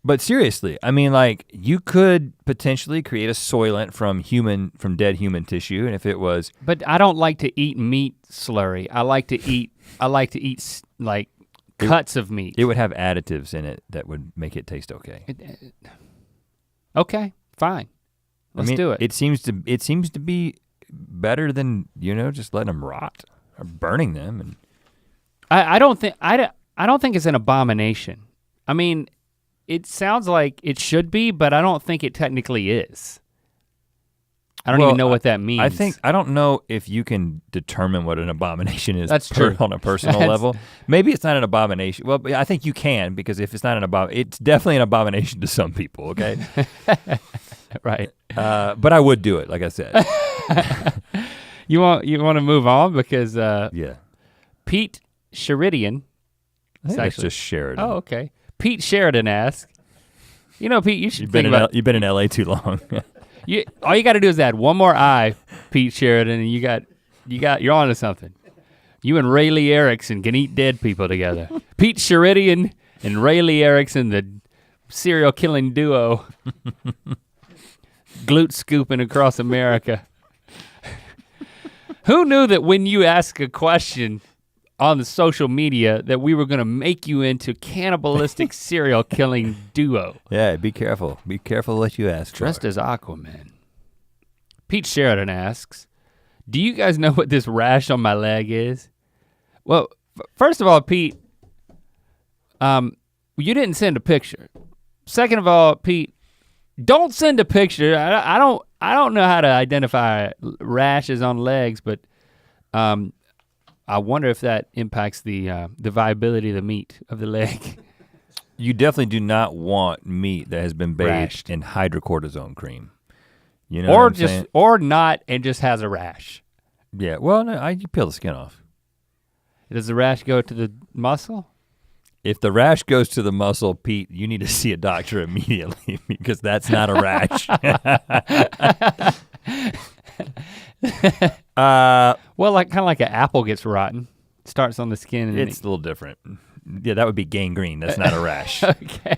But seriously, I mean you could potentially create a Soylent from dead human tissue, and if it was. But I don't like to eat meat slurry. I like to eat like cuts of meat. It would have additives in it that would make it taste okay. Okay, fine. Let's do it. It seems to be better than just letting them rot or burning them. And I don't think it's an abomination. I mean, it sounds like it should be, but I don't think it technically is. I don't even know what that means. I don't know if you can determine what an abomination is. That's true. On a personal level. Maybe it's not an abomination. Well, I think you can, because if it's not it's definitely an abomination to some people, okay? Right. But I would do it, like I said. You want to move on because Yeah. Pete Sheridan. I think it's just Sheridan. Oh, okay. Pete Sheridan asks, Pete, you should You've been in LA too long. all you got to do is add one more I, Pete Sheridan, and you're onto something. You and Ray Lee Erickson can eat dead people together. Pete Sheridan and Ray Lee Erickson, the serial killing duo, glute scooping across America. Who knew that when you ask a question on the social media that we were gonna make you into cannibalistic serial killing duo? Yeah, be careful. Be careful what you ask Dressed for. as Aquaman. Pete Sheridan asks, do you guys know what this rash on my leg is? Well, first of all, Pete, you didn't send a picture. Second of all, Pete, don't send a picture. I don't know how to identify rashes on legs, but I wonder if that impacts the viability of the meat of the leg. You definitely do not want meat that has been bathed Rashed. in hydrocortisone cream. You know, or not, and just has a rash. Yeah. Well, no, you peel the skin off. Does the rash go to the muscle? If the rash goes to the muscle, Pete, you need to see a doctor immediately because that's not a rash. Well, kind of like an apple gets rotten, starts on the skin. And it's a little different. Yeah, that would be gangrene. That's not a rash. Okay.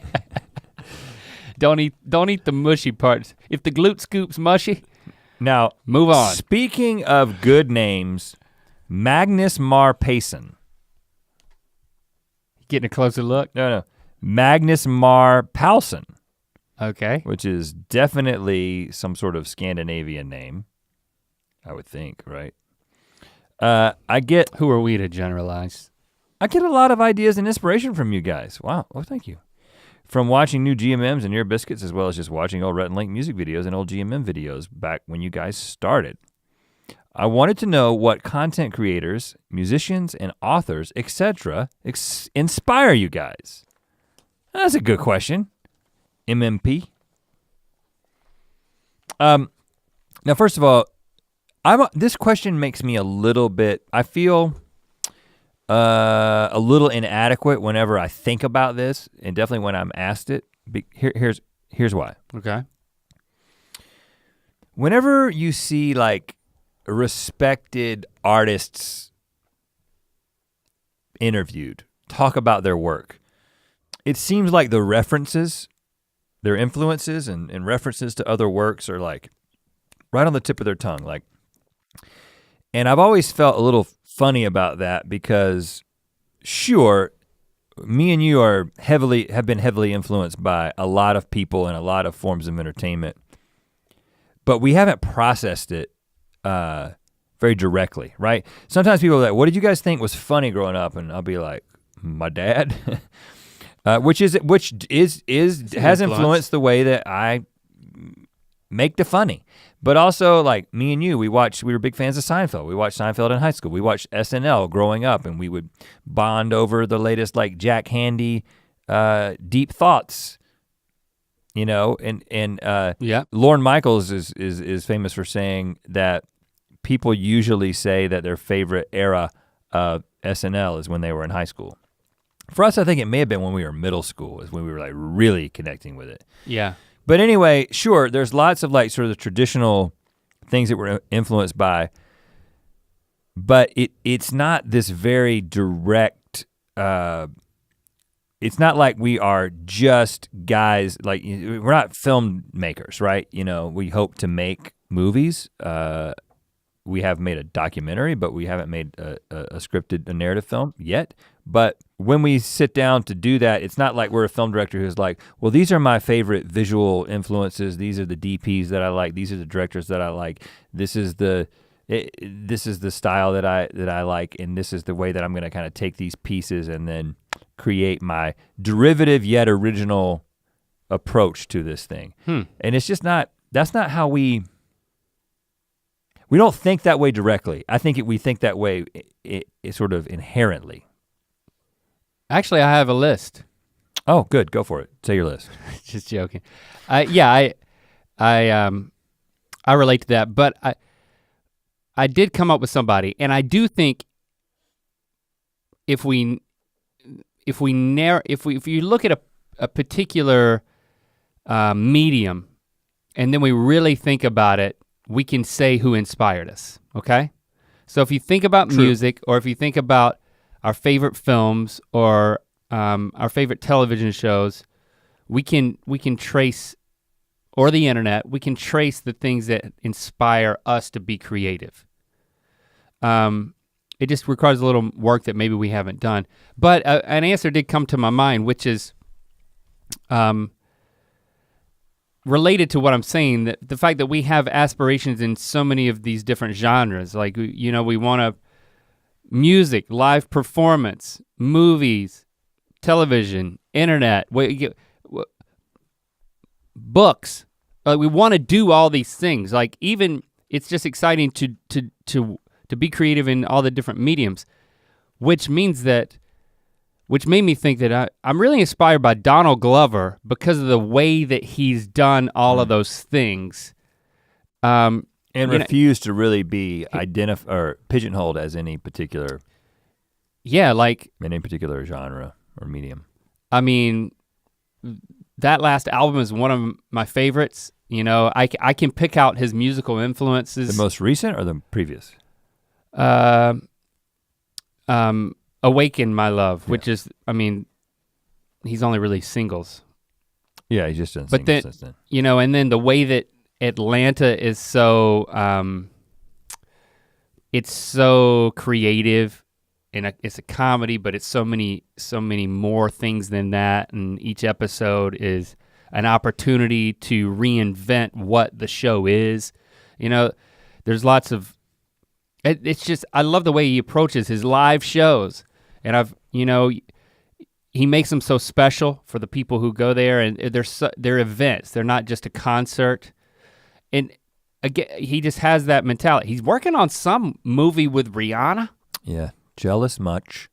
Don't eat the mushy parts. If the glute scoop's mushy, now move on. Speaking of good names, Magnus Mar Payson. Getting a closer look? No. Magnus Mar Paulsen. Okay. Which is definitely some sort of Scandinavian name, I would think, right? Who are we to generalize? I get a lot of ideas and inspiration from you guys. Wow, well, thank you. From watching new GMMs and Ear Biscuits, as well as just watching old Rhett and Link music videos and old GMM videos back when you guys started. I wanted to know what content creators, musicians, and authors, etc., inspire you guys. That's a good question. MMP. Now, first of all, this question makes me a little bit, I feel a little inadequate whenever I think about this, and definitely when I'm asked it. Here's why. Okay. Whenever you see like respected artists interviewed talk about their work, it seems like the references, their influences and references to other works are like right on the tip of their tongue. And I've always felt a little funny about that because sure, me and you have been heavily influenced by a lot of people and a lot of forms of entertainment, but we haven't processed it very directly, right? Sometimes people are like, what did you guys think was funny growing up? And I'll be like, my dad, which has influenced the way that I make the funny. But also like me and you, we were big fans of Seinfeld. We watched Seinfeld in high school. We watched SNL growing up and we would bond over the latest like Jack Handy deep thoughts, you know, and yeah. Lorne Michaels is famous for saying that people usually say that their favorite era of SNL is when they were in high school. For us, I think it may have been when we were middle school is when we were like really connecting with it. Yeah. But anyway, sure, there's lots of like sort of the traditional things that we're influenced by, but it's not this very direct, it's not like we are just guys, like we're not filmmakers, right? You know, we hope to make movies. We have made a documentary, but we haven't made a scripted, a narrative film yet. But when we sit down to do that, it's not like we're a film director who's like, well, these are my favorite visual influences. These are the DPs that I like. These are the directors that I like. This is the style that I like, and this is the way that I'm gonna kind of take these pieces and then create my derivative yet original approach to this thing. And it's just that's not how we don't think that way directly. I think we think that way it sort of inherently. Actually, I have a list. Oh, good, go for it. Say your list. Just joking. Yeah, I relate to that, but I did come up with somebody, and I do think if you look at a particular medium, and then we really think about it, we can say who inspired us, okay? So if you think about music, or if you think about our favorite films, or our favorite television shows, we can trace, or the internet, we can trace the things that inspire us to be creative. It just requires a little work that maybe we haven't done. But an answer did come to my mind, which is related to what I'm saying, that the fact that we have aspirations in so many of these different genres. Like, you know, we wanna music, live performance, movies, television, internet, books. We wanna do all these things. Like, even, it's just exciting to be creative in all the different mediums, which made me think that I'm really inspired by Donald Glover because of the way that he's done all of those things. And refused to really be or pigeonholed as any particular. Yeah, like. In any particular genre or medium. I mean, that last album is one of my favorites. You know, I can pick out his musical influences. The most recent or the previous? Awaken My Love, which is, I mean, he's only released singles. Yeah, he's just done but singles then, since then. You know, and then the way that Atlanta is so, it's so creative, and it's a comedy, but it's so many more things than that, and each episode is an opportunity to reinvent what the show is. You know, there's lots of, it's just, I love the way he approaches his live shows. And he makes them so special for the people who go there, and they're events. They're not just a concert. And again, he just has that mentality. He's working on some movie with Rihanna. Yeah, Jealous Much.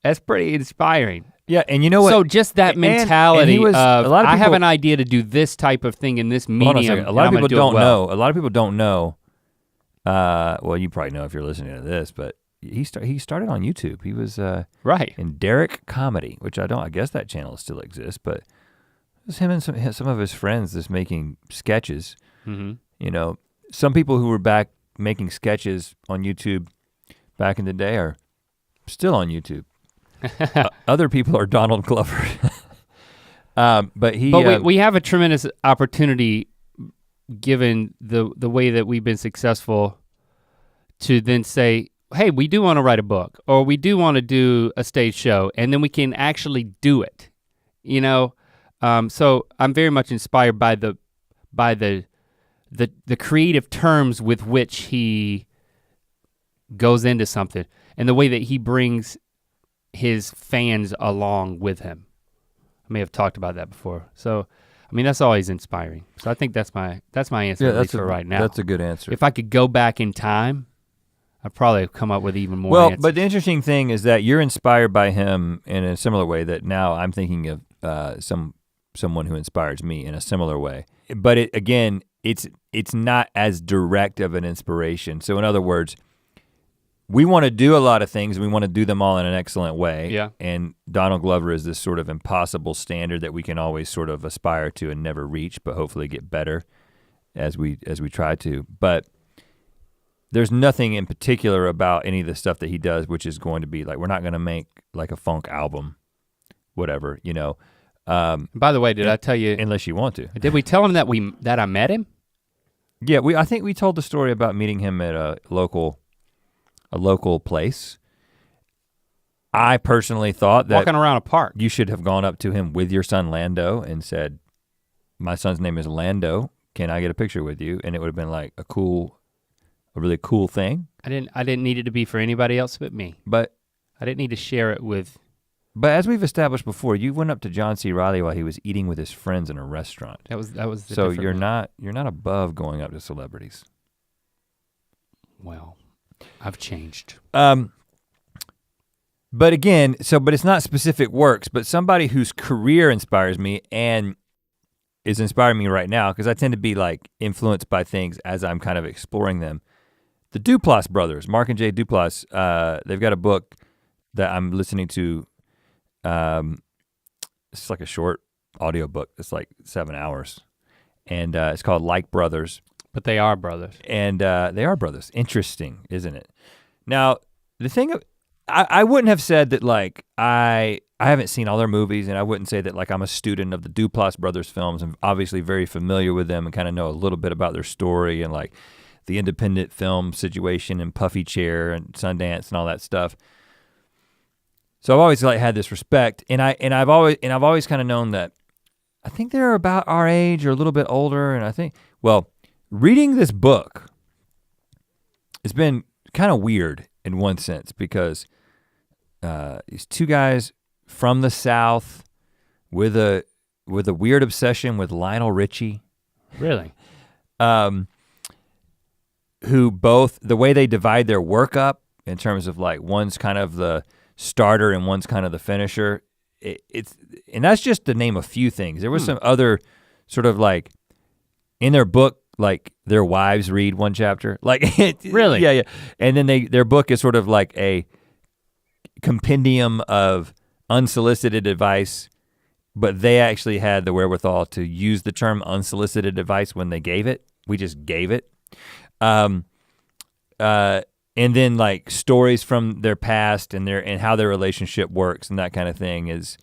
That's pretty inspiring. Yeah, and you know what? So just that mentality of I have an idea to do this type of thing in this medium. A lot of people don't know. A lot of people don't know. Well, you probably know if you're listening to this, but he started on YouTube. He was right in Derek Comedy, which I guess that channel still exists, but it was him and some of his friends just making sketches. Mm-hmm. You know, some people who were back making sketches on YouTube back in the day are still on YouTube. Other people are Donald Glover. But we have a tremendous opportunity, given the way that we've been successful, to then say, hey, we do wanna write a book, or we do wanna do a stage show, and then we can actually do it, you know? So I'm very much inspired by the creative terms with which he goes into something, and the way that he brings his fans along with him. I may have talked about that before. So, I mean, that's always inspiring. So I think that's my answer, at least for right now. That's a good answer. If I could go back in time, I'd probably come up with even more answers. But the interesting thing is that you're inspired by him in a similar way that now I'm thinking of someone who inspires me in a similar way. But it's not as direct of an inspiration. So in other words, we want to do a lot of things, and we want to do them all in an excellent way. Yeah. And Donald Glover is this sort of impossible standard that we can always sort of aspire to and never reach, but hopefully get better as we try to. But there's nothing in particular about any of the stuff that he does which is going to be like, we're not gonna make like a funk album, whatever, you know. By the way, did I tell you? Unless you want to. Did we tell him that I met him? Yeah, I think we told the story about meeting him at a local place. I personally thought that walking around a park, you should have gone up to him with your son Lando and said, my son's name is Lando, can I get a picture with you? And it would have been like a really cool thing. I didn't need it to be for anybody else but me. But I didn't need to share it with. But as we've established before, you went up to John C. Reilly while he was eating with his friends in a restaurant. That was so you're not above going up to celebrities. Well, I've changed. But again, but it's not specific works, but somebody whose career inspires me, and is inspiring me right now, because I tend to be like influenced by things as I'm kind of exploring them. The Duplass brothers, Mark and Jay Duplass, they've got a book that I'm listening to. It's like a short audio book. It's like 7 hours. And it's called Like Brothers. But they are brothers. And they are brothers. Interesting, isn't it? Now, the thing, I wouldn't have said that like, I haven't seen all their movies, and I wouldn't say that like I'm a student of the Duplass brothers films. I'm obviously very familiar with them and kind of know a little bit about their story and like the independent film situation and Puffy Chair and Sundance and all that stuff. So I've always like had this respect, and I've always kind of known that I think they're about our age or a little bit older, and I think, well, reading this book has been kind of weird in one sense, because these two guys from the South with a weird obsession with Lionel Richie. Really? Who both, the way they divide their work up in terms of like one's kind of the starter and one's kind of the finisher, and that's just to name a few things. There was some other sort of like, in their book, like their wives read one chapter. Like really? Yeah. And then their book is sort of like a compendium of unsolicited advice, but they actually had the wherewithal to use the term unsolicited advice when they gave it. We just gave it. And then like stories from their past and how their relationship works and that kind of thing is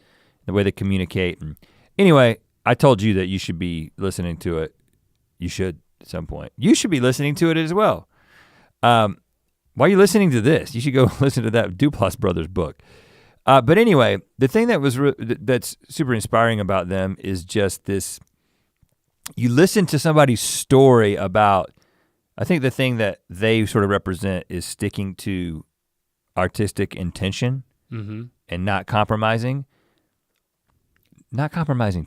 the way they communicate. And anyway, I told you that you should be listening to it. You should at some point. You should be listening to it as well. While you're listening to this, you should go listen to that Duplass Brothers book. But anyway, the thing that's super inspiring about them is just this, you listen to somebody's story about, I think the thing that they sort of represent is sticking to artistic intention and not compromising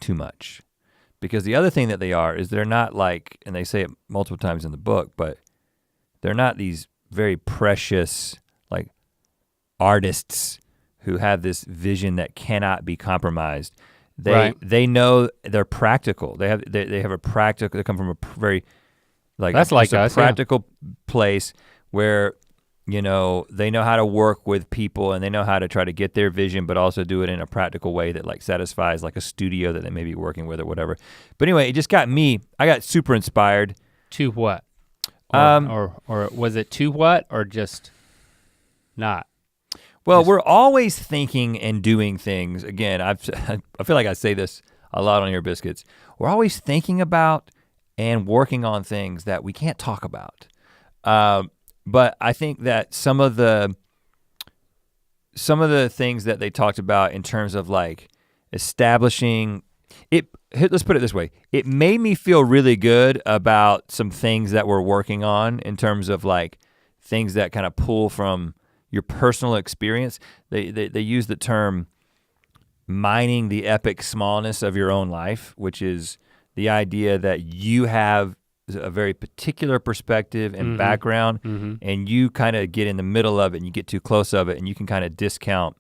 too much. Because the other thing that they are is they're not like, and they say it multiple times in the book, but they're not these very precious like artists who have this vision that cannot be compromised. They know they're practical. They have a practical, they come from a very like, that's like a us, practical place where, you know, they know how to work with people and they know how to try to get their vision, but also do it in a practical way that like satisfies like a studio that they may be working with or whatever. But anyway, it just got me, I got super inspired. To what? Or was it to what or just not? Well, we're always thinking and doing things. Again, I feel like I say this a lot on Ear Biscuits. We're always thinking about and working on things that we can't talk about. But I think that some of the things that they talked about in terms of like establishing it, let's put it this way, it made me feel really good about some things that we're working on in terms of like things that kind of pull from your personal experience. They use the term mining the epic smallness of your own life, which is the idea that you have a very particular perspective and background, and you kind of get in the middle of it and you get too close of it and you can kind of discount,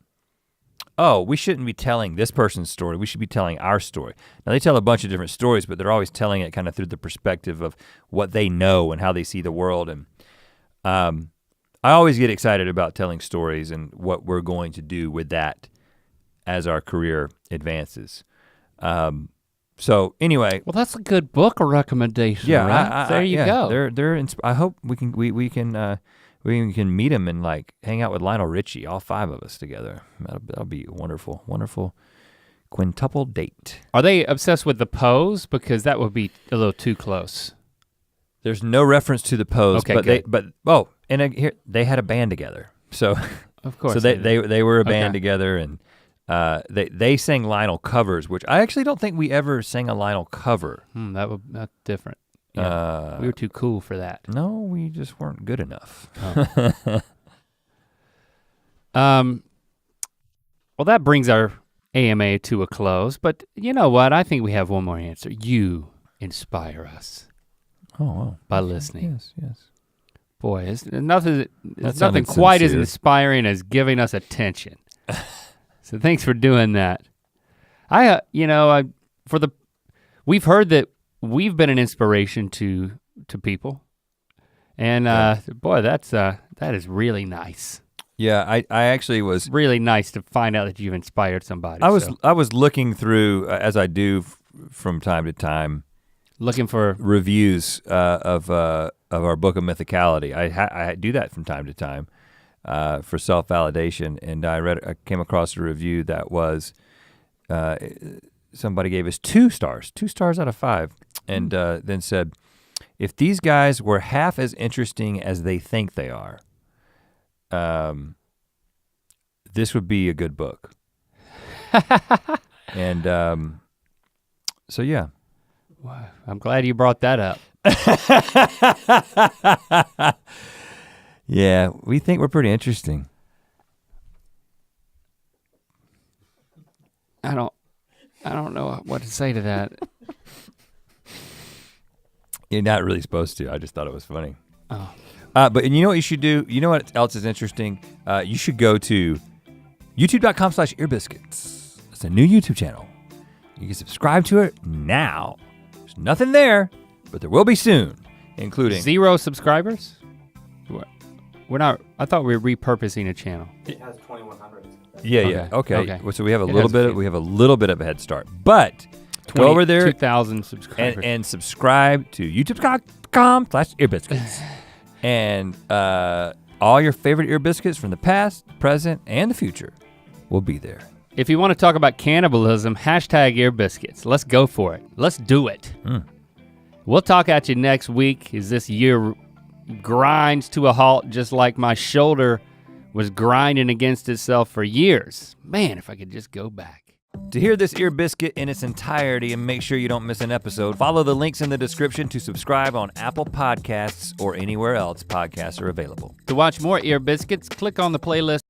oh, we shouldn't be telling this person's story, we should be telling our story. Now they tell a bunch of different stories, but they're always telling it kind of through the perspective of what they know and how they see the world. And I always get excited about telling stories and what we're going to do with that as our career advances. So anyway, well, that's a good book recommendation. Yeah, right? There you go. I hope we can meet him and like hang out with Lionel Richie, all 5 of us together. That'll be a wonderful, wonderful quintuple date. Are they obsessed with the pose? Because that would be a little too close. There's no reference to the pose, okay, here they had a band together. So of course, so they were a band together, and they sang Lionel covers, which I actually don't think we ever sang a Lionel cover. That's different. Yeah, we were too cool for that. No, we just weren't good enough. Well, that brings our AMA to a close, but you know what? I think we have one more answer. You inspire us. Oh, wow. By listening. Yes. Boy, it's nothing quite as inspiring as giving us attention. We we've heard that we've been an inspiration to people. And boy, that is really nice. Yeah, I actually was really nice to find out that you've inspired somebody. I was looking through, as I do from time to time, looking for reviews of our book of Mythicality. I do that from time to time for self-validation, and I came across a review that was somebody gave us 2 stars out of 5, and then said, if these guys were half as interesting as they think they are, this would be a good book. And so yeah. Wow, I'm glad you brought that up. Yeah, we think we're pretty interesting. I don't know what to say to that. You're not really supposed to. I just thought it was funny. Oh. But you know what you should do? You know what else is interesting? You should go to youtube.com/earbiscuits. It's a new YouTube channel. You can subscribe to it now. There's nothing there, but there will be soon, including 0 subscribers? We're not, I thought we were repurposing a channel. It has 2,100. Yeah. Okay. Well, so we have a It little has bit. a few. We have a little bit of a head start, but go over there 2,000 subscribers. and subscribe to youtube.com/earbiscuits, and all your favorite ear biscuits from the past, present, and the future will be there. If you want to talk about cannibalism, #Ear Biscuits. Let's go for it. Let's do it. We'll talk at you next week as this year grinds to a halt, just like my shoulder was grinding against itself for years. Man, if I could just go back. To hear this ear biscuit in its entirety and make sure you don't miss an episode, follow the links in the description to subscribe on Apple Podcasts or anywhere else podcasts are available. To watch more Ear Biscuits, click on the playlist